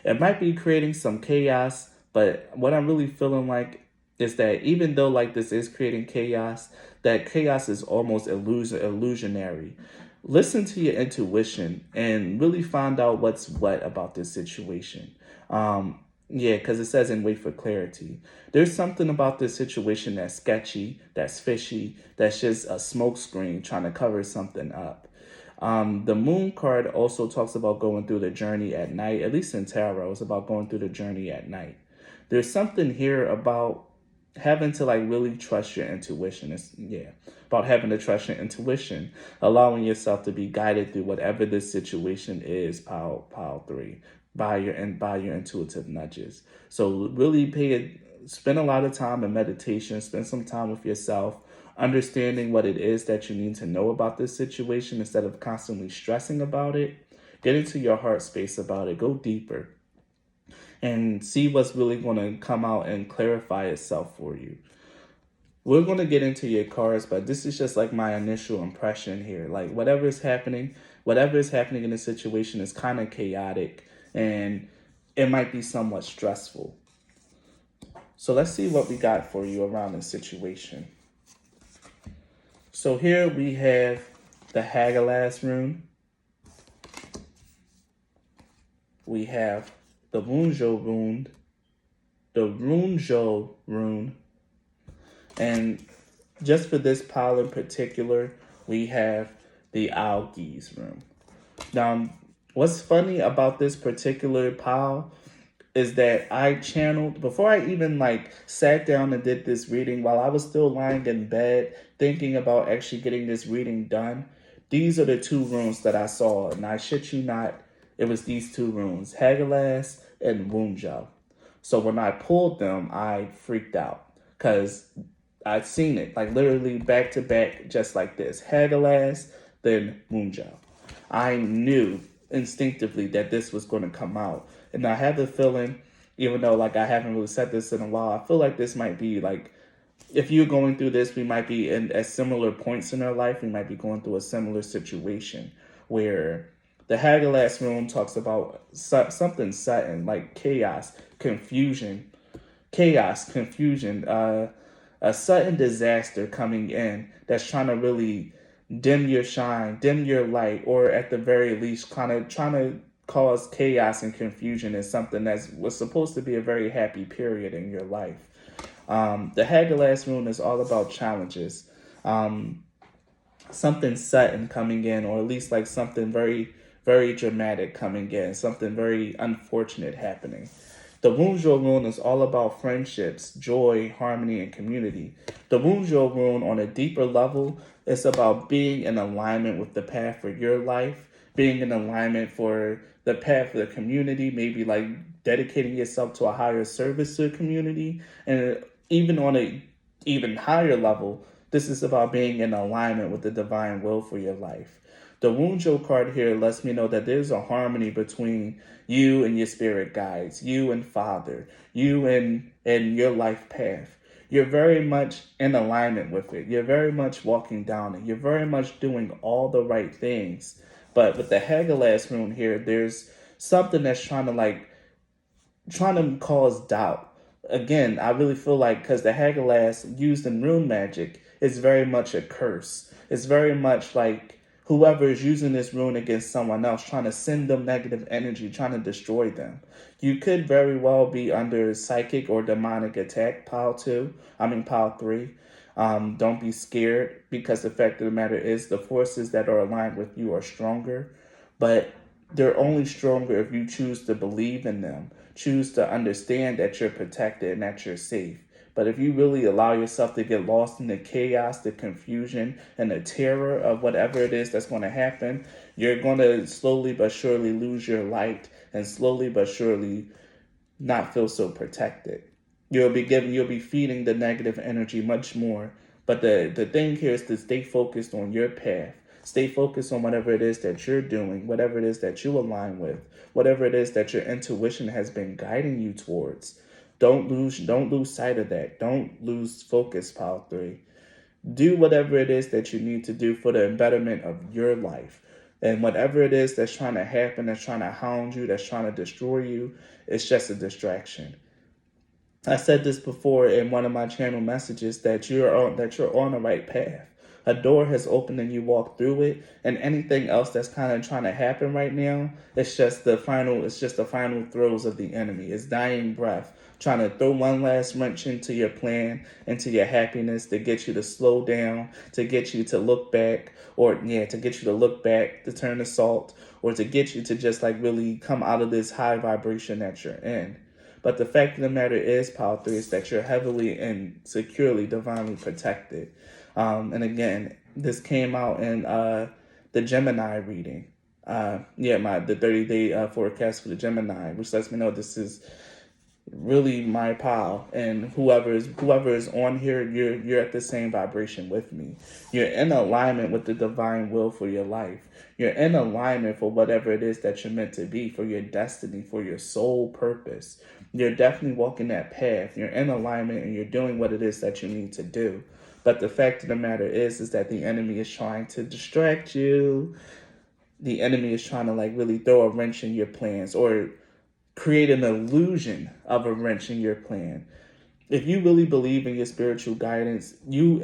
It might be creating some chaos, but what I'm really feeling like is that even though like this is creating chaos, that chaos is almost illusionary. Listen to your intuition and really find out what's what about this situation. Because it says in wait for clarity. There's something about this situation that's sketchy, that's fishy, that's just a smokescreen trying to cover something up. The moon card also talks about going through the journey at night. At least in tarot, it's about going through the journey at night. There's something here about having to like really trust your intuition. It's about having to trust your intuition, allowing yourself to be guided through whatever this situation is, pile 3, by your intuitive nudges. So really spend a lot of time in meditation, spend some time with yourself, understanding what it is that you need to know about this situation instead of constantly stressing about it. Get into your heart space about it, go deeper, and see what's really going to come out and clarify itself for you. We're going to get into your cards, but this is just like my initial impression here. Like whatever is happening, whatever is happening in the situation is kind of chaotic and it might be somewhat stressful. So let's see what we got for you around this situation. So here we have the Hagalaz rune. We have the Runjo rune, and just for this pile in particular, we have the Algies rune. Now, what's funny about this particular pile is that I channeled, before I even sat down and did this reading, while I was still lying in bed thinking about actually getting this reading done, these are the two runes that I saw, and I shit you not, it was these two runes, Hagalaz and Wunjo. So when I pulled them, I freaked out because I'd seen it literally back to back, just like this, Hagalaz, then Wunjo. I knew instinctively that this was going to come out. And I have a feeling, even though I haven't really said this in a while, I feel like this might be if you're going through this, we might be at similar points in our life. We might be going through a similar situation where the Hagalaz rune talks about something sudden, like confusion, a sudden disaster coming in that's trying to really dim your shine, dim your light, or at the very least kind of trying to cause chaos and confusion in something that was supposed to be a very happy period in your life. The Hagalaz rune is all about challenges, something sudden coming in, or at least something very, very dramatic coming in, something very unfortunate happening. The Wunjo rune is all about friendships, joy, harmony, and community. The Wunjo rune, on a deeper level, is about being in alignment with the path for your life, being in alignment for the path for the community, maybe dedicating yourself to a higher service to the community. And even on a even higher level, this is about being in alignment with the divine will for your life. The Wunjo card here lets me know that there's a harmony between you and your spirit guides, you and Father, you and your life path. You're very much in alignment with it. You're very much walking down it. You're very much doing all the right things. But with the Hagalaz rune here, there's something that's trying to cause doubt. Again, I really feel because the Hagalaz used in rune magic is very much a curse. It's very much whoever is using this rune against someone else, trying to send them negative energy, trying to destroy them. You could very well be under psychic or demonic attack, pile 3. Don't be scared, because the fact of the matter is the forces that are aligned with you are stronger, but they're only stronger if you choose to believe in them, choose to understand that you're protected and that you're safe. But if you really allow yourself to get lost in the chaos, the confusion, and the terror of whatever it is that's going to happen, you're going to slowly but surely lose your light and slowly but surely not feel so protected. You'll be feeding the negative energy much more. But the thing here is to stay focused on your path. Stay focused on whatever it is that you're doing, whatever it is that you align with, whatever it is that your intuition has been guiding you towards. Don't lose sight of that. Don't lose focus, pile 3. Do whatever it is that you need to do for the betterment of your life. And whatever it is that's trying to happen, that's trying to hound you, that's trying to destroy you, it's just a distraction. I said this before in one of my channel messages that you're on the right path. A door has opened and you walk through it, and anything else that's kind of trying to happen right now, it's just the final throes of the enemy. It's dying breath, trying to throw one last wrench into your plan, into your happiness, to get you to slow down, to get you to look back, to turn to salt, or to get you to just really come out of this high vibration that you're in. But the fact of the matter is, pile 3, is that you're heavily and securely, divinely protected. And again, this came out in the Gemini reading. The 30-day forecast for the Gemini, which lets me know this is really my pile, and whoever is on here, you're at the same vibration with me. You're in alignment with the divine will for your life. You're in alignment for whatever it is that you're meant to be, for your destiny, for your soul purpose. You're definitely walking that path. You're in alignment and you're doing what it is that you need to do. But the fact of the matter is that the enemy is trying to distract you. the enemy is trying to like really throw a wrench in your plans or create an illusion of a wrench in your plan. If you really believe in your spiritual guidance, you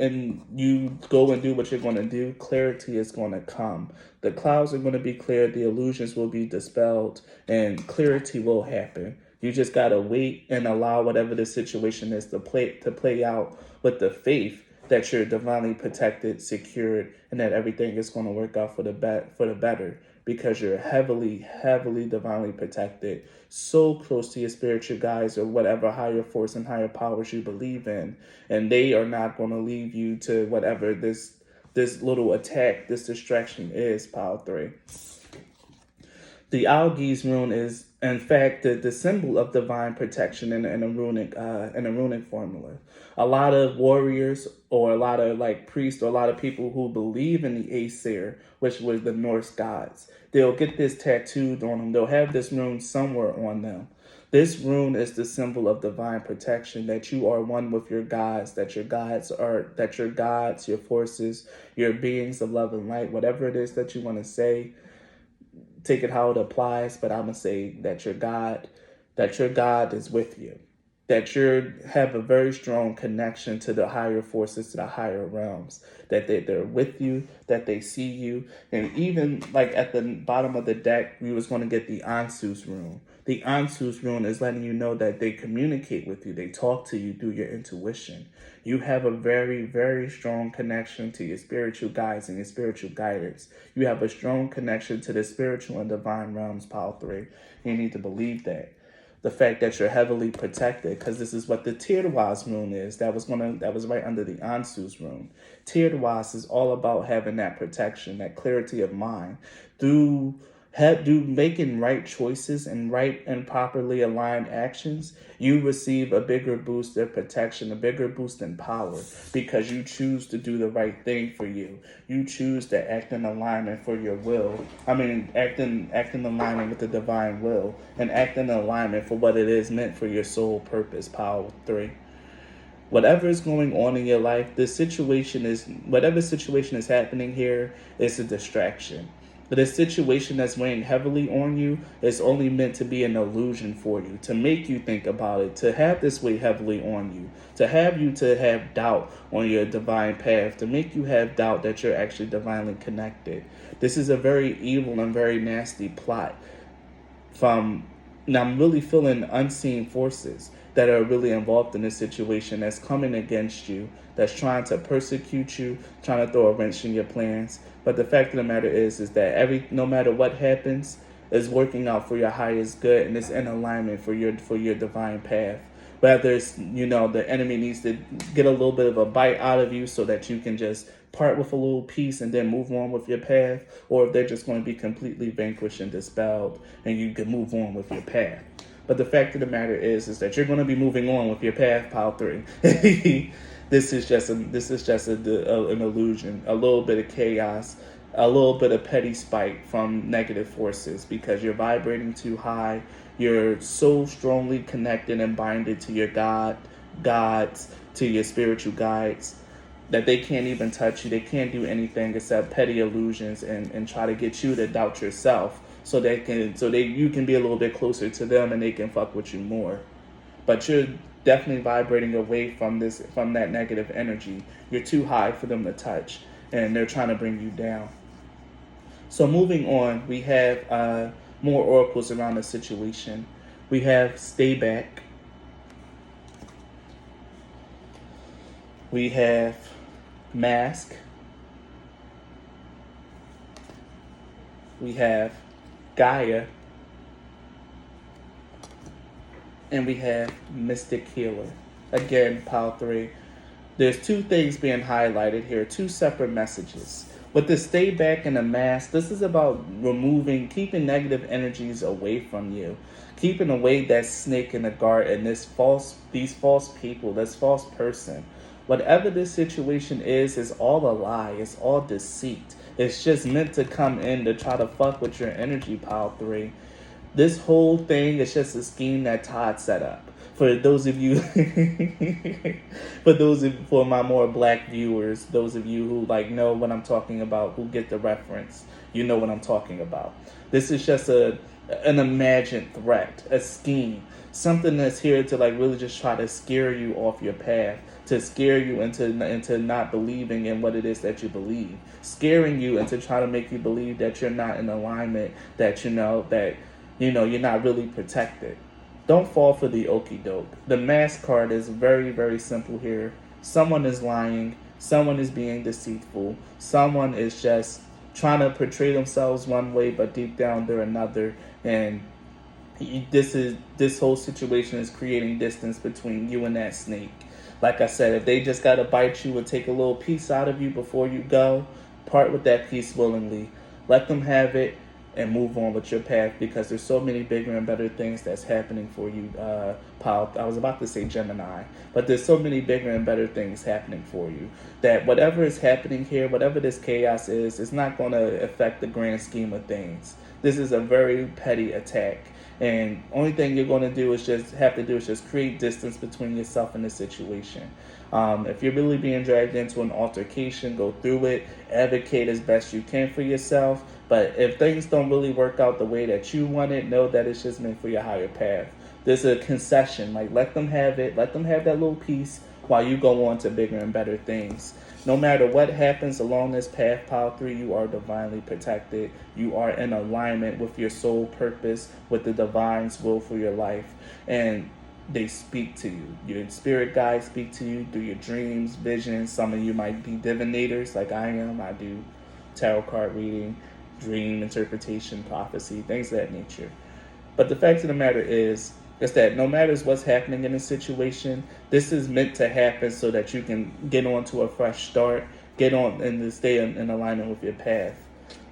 go and do what you're going to do, clarity is going to come. The clouds are going to be cleared, the illusions will be dispelled, and clarity will happen. You just got to wait and allow whatever the situation is to play out with the faith that you're divinely protected, secured, and that everything is going to work out for the better, because you're heavily divinely protected, so close to your spiritual guides or whatever higher force and higher powers you believe in, and they are not going to leave you to whatever this little attack, this distraction is. Pile 3. The algae's rune is, in fact, the symbol of divine protection in a runic formula. A lot of warriors or a lot of like priests or a lot of people who believe in the Aesir, which was the Norse gods, they'll get this tattooed on them. They'll have this rune somewhere on them. This rune is the symbol of divine protection, that you are one with your gods, that your gods, your forces, your beings of love and light, whatever it is that you want to say, take it how it applies, but I'm gonna say that your God is with you, that you have a very strong connection to the higher forces, to the higher realms, that they're with you, that they see you. And even like at the bottom of the deck, we was going to get the Ansu's rune. The Ansu's rune is letting you know that they communicate with you, they talk to you through your intuition. You have a very, very strong connection to your spiritual guides and your spiritual guidance. You have a strong connection to the spiritual and divine realms, Pile 3. You need to believe that. The fact that you're heavily protected, because this is what the Tirwas rune is. That was right under the Ansu's rune. Tirwas is all about having that protection, that clarity of mind through making right choices and right and properly aligned actions. You receive a bigger boost of protection, a bigger boost in power, because you choose to do the right thing for you. You choose to act in alignment for your will. Act in alignment with the divine will, and act in alignment for what it is meant for your soul purpose. Power 3. Whatever is going on in your life, whatever situation is happening here is a distraction. But the situation that's weighing heavily on you is only meant to be an illusion for you, to make you think about it, to have this weigh heavily on you, to have doubt on your divine path, to make you have doubt that you're actually divinely connected. This is a very evil and very nasty plot now I'm really feeling unseen forces that are really involved in this situation, that's coming against you, that's trying to persecute you, trying to throw a wrench in your plans. But the fact of the matter is that no matter what happens, is working out for your highest good, and it's in alignment for your divine path. Whether it's, the enemy needs to get a little bit of a bite out of you so that you can just part with a little piece and then move on with your path, or if they're just going to be completely vanquished and dispelled and you can move on with your path. But the fact of the matter is that you're going to be moving on with your path, Pile 3. This is just an illusion, a little bit of chaos, a little bit of petty spite from negative forces, because you're vibrating too high. You're so strongly connected and binded to your gods, to your spiritual guides, that they can't even touch you. They can't do anything except petty illusions and try to get you to doubt yourself, so you can be a little bit closer to them and they can fuck with you more. But you're definitely vibrating away from that negative energy. You're too high for them to touch, and they're trying to bring you down. So moving on, we have more oracles around the situation. We have stay back. We have mask. We have Gaia. And we have Mystic Healer. Again, Pile 3. There's two things being highlighted here, two separate messages. With the stay back and the mask, this is about keeping negative energies away from you, keeping away that snake in the garden, these false people, this false person. Whatever this situation is all a lie. It's all deceit. It's just meant to come in to try to fuck with your energy, Pile 3. This whole thing is just a scheme that Todd set up. For those of you, for my more black viewers, those of you who like know what I'm talking about, who get the reference, you know what I'm talking about. This is just an imagined threat, a scheme, something that's here to like really just try to scare you off your path, to scare you into not believing in what it is that you believe, scaring you into trying to make you believe that you're not in alignment, that you're not really protected. Don't fall for the okie doke. The mask card is very, very simple here. Someone is lying. Someone is being deceitful. Someone is just trying to portray themselves one way, but deep down they're another. And this whole situation is creating distance between you and that snake. Like I said, if they just gotta bite you or take a little piece out of you before you go, part with that piece willingly. Let them have it and move on with your path, because there's so many bigger and better things that's happening for you, Paul. I was about to say Gemini, but there's so many bigger and better things happening for you that whatever is happening here, whatever this chaos is, it's not going to affect the grand scheme of things. This is a very petty attack. And only thing you're going to do is just create distance between yourself and the situation. If you're really being dragged into an altercation, go through it, advocate as best you can for yourself. But if things don't really work out the way that you want it, know that it's just meant for your higher path. There's a concession. Like, let them have it. Let them have that little piece while you go on to bigger and better things. No matter what happens along this path, Pile 3, you are divinely protected. You are in alignment with your soul purpose, with the divine's will for your life. And they speak to you. Your spirit guides speak to you through your dreams, visions. Some of you might be divinators like I am. I do tarot card reading, dream interpretation, prophecy, things of that nature. But the fact of the matter is that no matter what's happening in a situation, this is meant to happen so that you can get on to a fresh start, get on and stay in alignment with your path.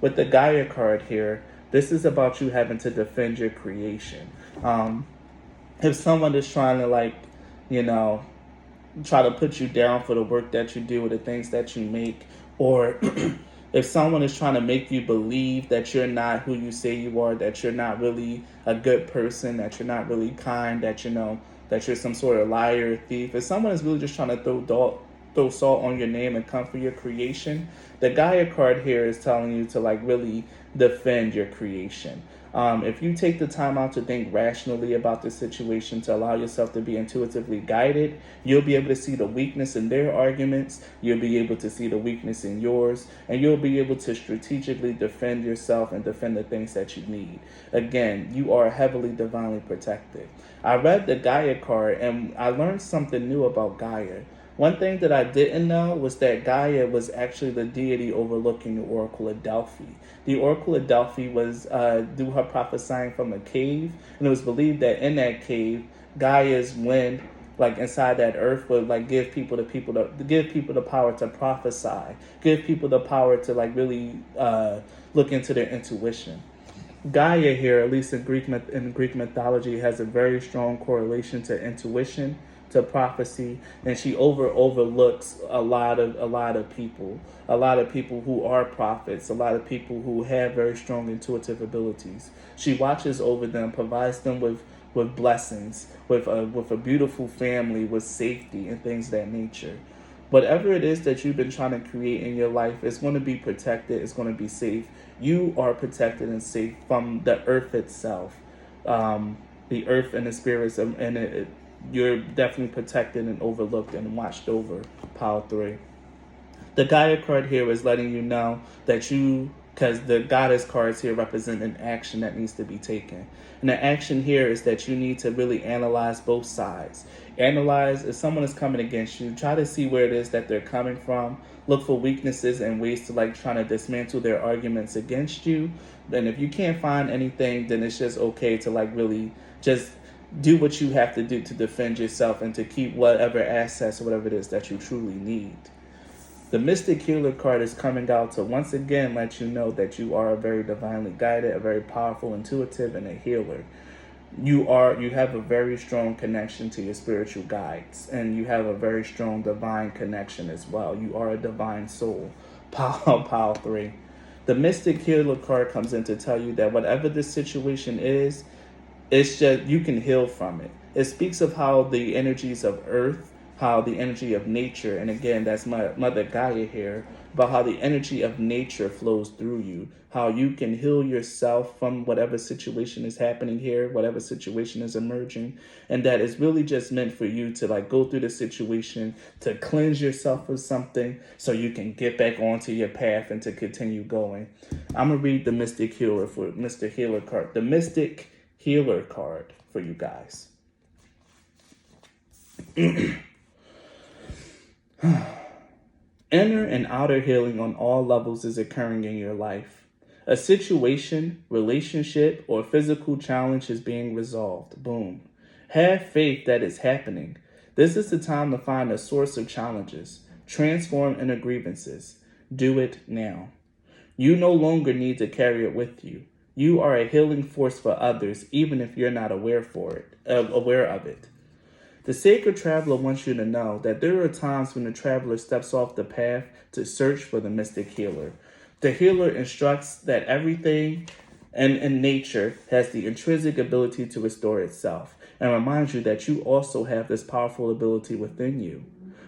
With the Gaia card here, this is about you having to defend your creation. If someone is trying to try to put you down for the work that you do or the things that you make, or if someone is trying to make you believe that you're not who you say you are, that you're not really a good person, that you're not really kind, that that you're some sort of liar or thief, if someone is really just trying to throw salt on your name and come for your creation, the Gaia card here is telling you to really defend your creation. If you take the time out to think rationally about the situation, to allow yourself to be intuitively guided, you'll be able to see the weakness in their arguments, you'll be able to see the weakness in yours, and you'll be able to strategically defend yourself and defend the things that you need. Again, you are heavily divinely protected. I read the Gaia card and I learned something new about Gaia. One thing that I didn't know was that Gaia was actually the deity overlooking the Oracle of Delphi. The Oracle of Delphi was do her prophesying from a cave, and it was believed that in that cave, Gaia's wind, inside that earth, would give people the power to prophesy, give people the power to really look into their intuition. Gaia here, at least in Greek mythology, has a very strong correlation to intuition, to prophecy, and she overlooks a lot of people who are prophets, a lot of people who have very strong intuitive abilities. She watches over them, provides them with blessings, with a beautiful family, with safety and things of that nature. Whatever it is that you've been trying to create in your life is going to be protected, it's going to be safe. You are protected and safe from the earth itself, the earth and the spirits, and you're definitely protected and overlooked and watched over, Power 3. The Gaia card here is letting you know that because the Goddess cards here represent an action that needs to be taken. And the action here is that you need to really analyze both sides. Analyze if someone is coming against you, try to see where it is that they're coming from. Look for weaknesses and ways to trying to dismantle their arguments against you. Then if you can't find anything, then it's just okay to really just do what you have to do to defend yourself and to keep whatever assets or whatever it is that you truly need. The Mystic Healer card is coming out to once again let you know that you are a very divinely guided, a very powerful, intuitive, and a healer. You have a very strong connection to your spiritual guides, and you have a very strong divine connection as well. You are a divine soul. Power 3. The Mystic Healer card comes in to tell you that whatever the situation is, it's just you can heal from it. It speaks of how the energies of earth, how the energy of nature, and again, that's my mother Gaia here, about how the energy of nature flows through you, how you can heal yourself from whatever situation is happening here, whatever situation is emerging, and that is really just meant for you to like go through the situation to cleanse yourself of something so you can get back onto your path and to continue going. I'm gonna read the Mystic Healer for Mr. Healer card, the Mystic Healer card for you guys. Inner and outer healing on all levels is occurring in your life. A situation, relationship, or physical challenge is being resolved. Boom. Have faith that it's happening. This is the time to find a source of challenges. Transform inner grievances. Do it now. You no longer need to carry it with you. You are a healing force for others, even if you're not aware of it. The sacred traveler wants you to know that there are times when the traveler steps off the path to search for the mystic healer. The healer instructs that everything in nature has the intrinsic ability to restore itself and reminds you that you also have this powerful ability within you.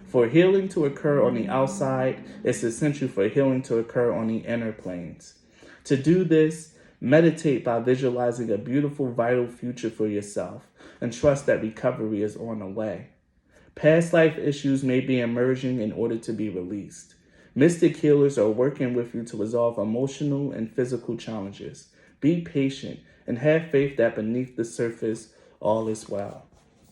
For healing to occur on the outside, it's essential for healing to occur on the inner planes. To do this, meditate by visualizing a beautiful, vital future for yourself and trust that recovery is on the way. Past life issues may be emerging in order to be released. Mystic healers are working with you to resolve emotional and physical challenges. Be patient and have faith that beneath the surface, all is well.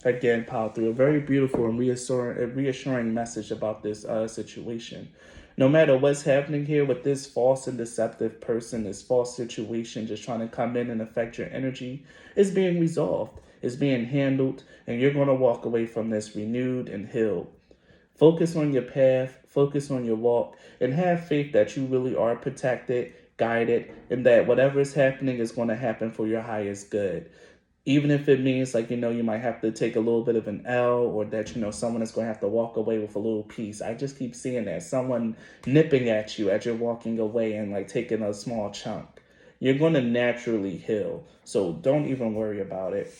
Again, Pile 3, a very beautiful and reassuring message about this situation. No matter what's happening here with this false and deceptive person, this false situation just trying to come in and affect your energy, it's being resolved, it's being handled, and you're going to walk away from this renewed and healed. Focus on your path, focus on your walk, and have faith that you really are protected, guided, and that whatever is happening is going to happen for your highest good. Even if it means like, you might have to take a little bit of an L or that, someone is going to have to walk away with a little piece. I just keep seeing that. Someone nipping at you as you're walking away and like taking a small chunk. You're going to naturally heal. So don't even worry about it.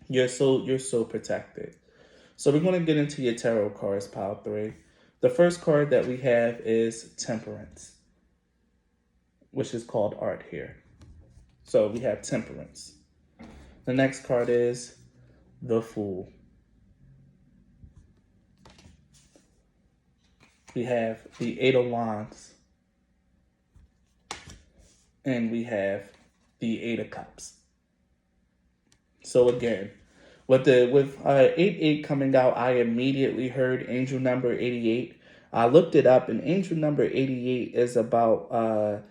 You're so protected. So we're going to get into your tarot cards, Pile 3. The first card that we have is Temperance, which is called art here. So we have Temperance. The next card is the Fool. We have the Eight of Wands. And we have the Eight of Cups. So again, with 8-8 coming out, I immediately heard angel number 88. I looked it up, and angel number 88 is about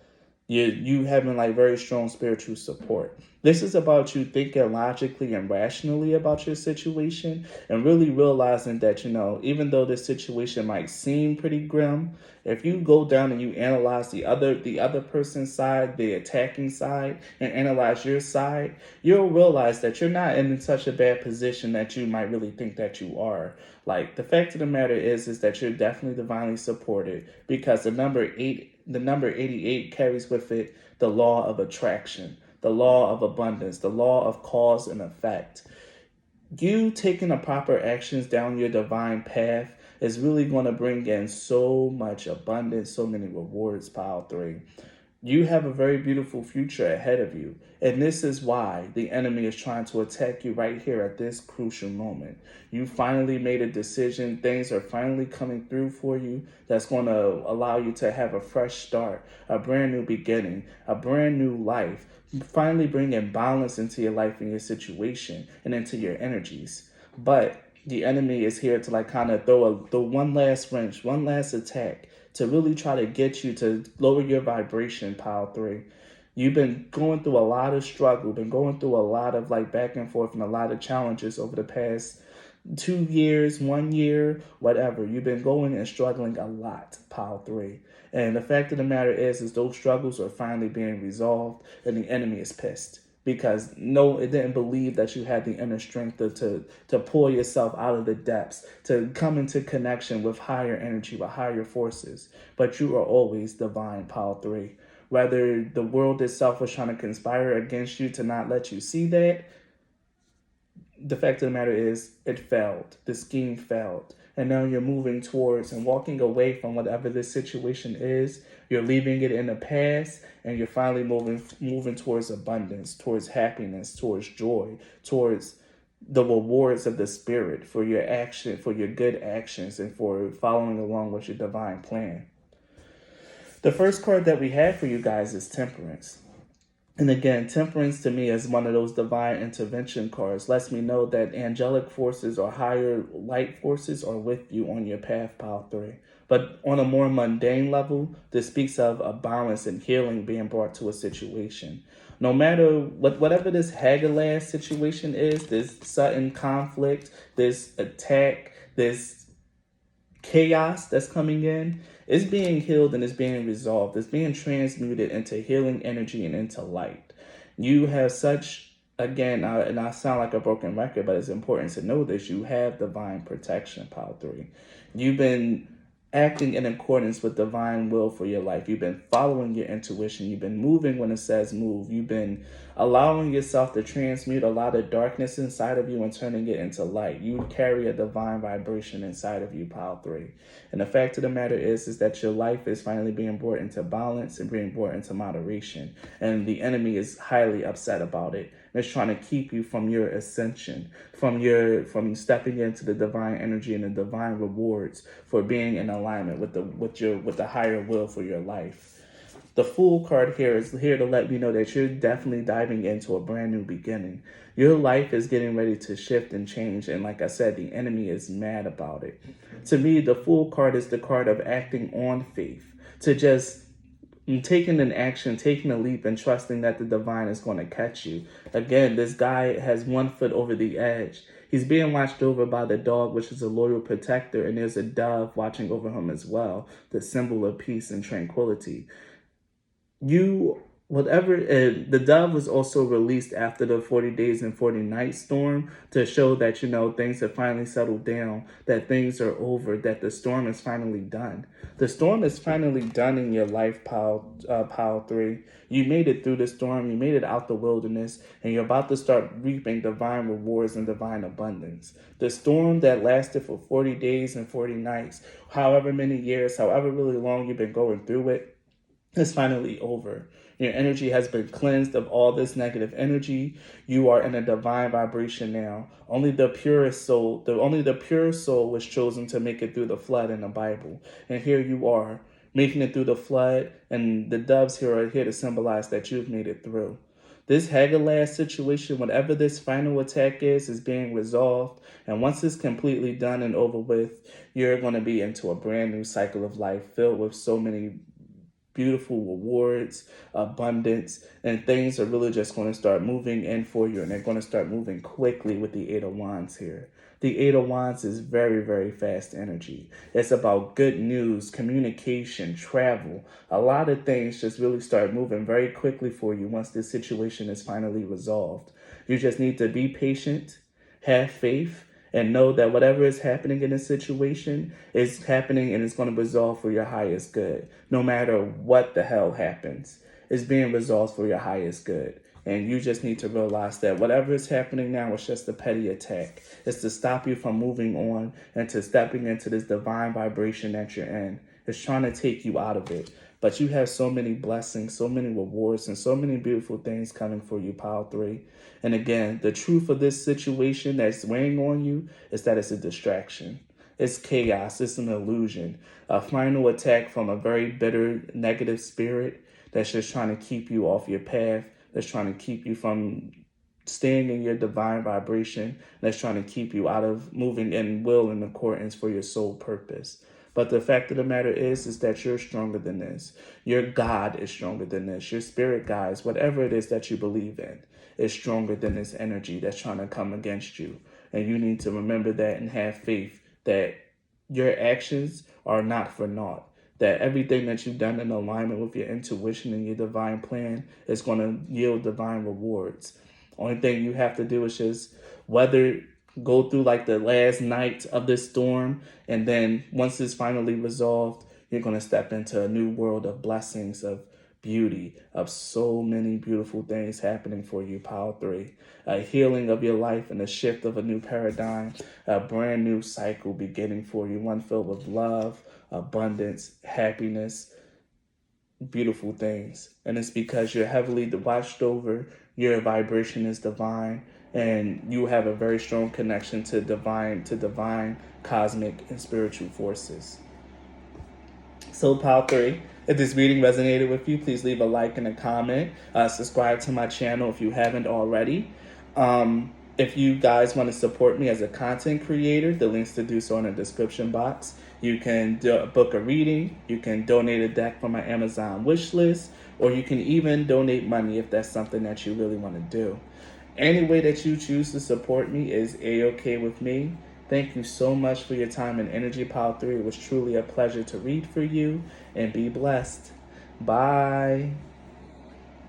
you having like very strong spiritual support. This is about you thinking logically and rationally about your situation and really realizing that, even though this situation might seem pretty grim, if you go down and you analyze the other person's side, the attacking side, and analyze your side, you'll realize that you're not in such a bad position that you might really think that you are. Like, the fact of the matter is that you're definitely divinely supported because the number 88 carries with it the law of attraction, the law of abundance, the law of cause and effect. You taking the proper actions down your divine path is really going to bring in so much abundance, so many rewards, Pile 3. You have a very beautiful future ahead of you. And this is why the enemy is trying to attack you right here at this crucial moment. You finally made a decision. Things are finally coming through for you. That's going to allow you to have a fresh start, a brand new beginning, a brand new life. Finally bringing balance into your life and your situation and into your energies. But the enemy is here to like kind of throw one last wrench, one last attack to really try to get you to lower your vibration, Pile 3. You've been going through a lot of struggle, been going through a lot of like back and forth and a lot of challenges over the past 2 years, 1 year, whatever. You've been going and struggling a lot, Pile 3. And the fact of the matter is those struggles are finally being resolved and the enemy is pissed. Because it didn't believe that you had the inner strength to pull yourself out of the depths, to come into connection with higher energy, with higher forces. But you are always divine, Pile 3. Whether the world itself was trying to conspire against you to not let you see that, the fact of the matter is, it failed. The scheme failed. And now you're moving towards and walking away from whatever this situation is. You're leaving it in the past, and you're finally moving towards abundance, towards happiness, towards joy, towards the rewards of the spirit for your action, for your good actions, and for following along with your divine plan. The first card that we have for you guys is Temperance. And again, Temperance to me is one of those divine intervention cards. Lets me know that angelic forces or higher light forces are with you on your path, Pile 3. But on a more mundane level, this speaks of a balance and healing being brought to a situation. No matter whatever this Hagalaz situation is, this sudden conflict, this attack, this chaos that's coming in, is being healed and is being resolved. It's being transmuted into healing energy and into light. You have such, again, and I sound like a broken record, but it's important to know this. You have divine protection, Pile 3. You've been acting in accordance with divine will for your life. You've been following your intuition. You've been moving when it says move. You've been allowing yourself to transmute a lot of darkness inside of you and turning it into light. You carry a divine vibration inside of you, Pile 3. And the fact of the matter is that your life is finally being brought into balance and being brought into moderation. And the enemy is highly upset about it. It's trying to keep you from your ascension, from stepping into the divine energy and the divine rewards for being in alignment with the higher will for your life. The Fool card here is here to let me know that you're definitely diving into a brand new beginning. Your life is getting ready to shift and change, and like I said, the enemy is mad about it. To me, the Fool card is the card of acting on faith, to just taking an action, taking a leap, and trusting that the divine is going to catch you. Again, this guy has 1 foot over the edge. He's being watched over by the dog, which is a loyal protector, and there's a dove watching over him as well, the symbol of peace and tranquility. The dove was also released after the 40 days and 40 nights storm to show that, things have finally settled down, that things are over, that the storm is finally done. The storm is finally done in your life, Pile 3. You made it through the storm, you made it out the wilderness, and you're about to start reaping divine rewards and divine abundance. The storm that lasted for 40 days and 40 nights, however many years, however really long you've been going through it, is finally over. Your energy has been cleansed of all this negative energy. You are in a divine vibration now. Only the pure soul was chosen to make it through the flood in the Bible. And here you are, making it through the flood, and the doves here are here to symbolize that you've made it through. This Hagalaz situation, whatever this final attack is being resolved. And once it's completely done and over with, you're going to be into a brand new cycle of life filled with so many beautiful rewards, abundance, and things are really just going to start moving in for you, and they're going to start moving quickly with the Eight of Wands here. The Eight of Wands is very, very fast energy. It's about good news, communication, travel. A lot of things just really start moving very quickly for you once this situation is finally resolved. You just need to be patient, have faith, and know that whatever is happening in this situation is happening and it's going to resolve for your highest good. No matter what the hell happens, it's being resolved for your highest good. And you just need to realize that whatever is happening now is just a petty attack. It's to stop you from moving on and to stepping into this divine vibration that you're in. It's trying to take you out of it. But you have so many blessings, so many rewards, and so many beautiful things coming for you, Pile 3. And again, the truth of this situation that's weighing on you is that it's a distraction. It's chaos. It's an illusion. A final attack from a very bitter, negative spirit that's just trying to keep you off your path, that's trying to keep you from staying in your divine vibration, that's trying to keep you out of moving in will and accordance for your soul purpose. But the fact of the matter is that you're stronger than this. Your God is stronger than this. Your spirit guides, whatever it is that you believe in, is stronger than this energy that's trying to come against you. And you need to remember that and have faith that your actions are not for naught. That everything that you've done in alignment with your intuition and your divine plan is going to yield divine rewards. Only thing you have to do is just go through like the last night of this storm, and then once it's finally resolved, you're going to step into a new world of blessings, of beauty of so many beautiful things happening for you, Power 3. A healing of your life and a shift of a new paradigm, a brand new cycle beginning for you, one filled with love, abundance, happiness, beautiful things. And it's because you're heavily watched over, your vibration is divine, and you have a very strong connection to divine, cosmic, and spiritual forces. So, Pal 3, if this reading resonated with you, please leave a like and a comment. Subscribe to my channel if you haven't already. If you guys want to support me as a content creator, the links to do so in the description box. You can book a reading, you can donate a deck from my Amazon wish list, or you can even donate money if that's something that you really want to do. Any way that you choose to support me is A-OK with me. Thank you so much for your time and energy, Power 3. It was truly a pleasure to read for you, and be blessed. Bye.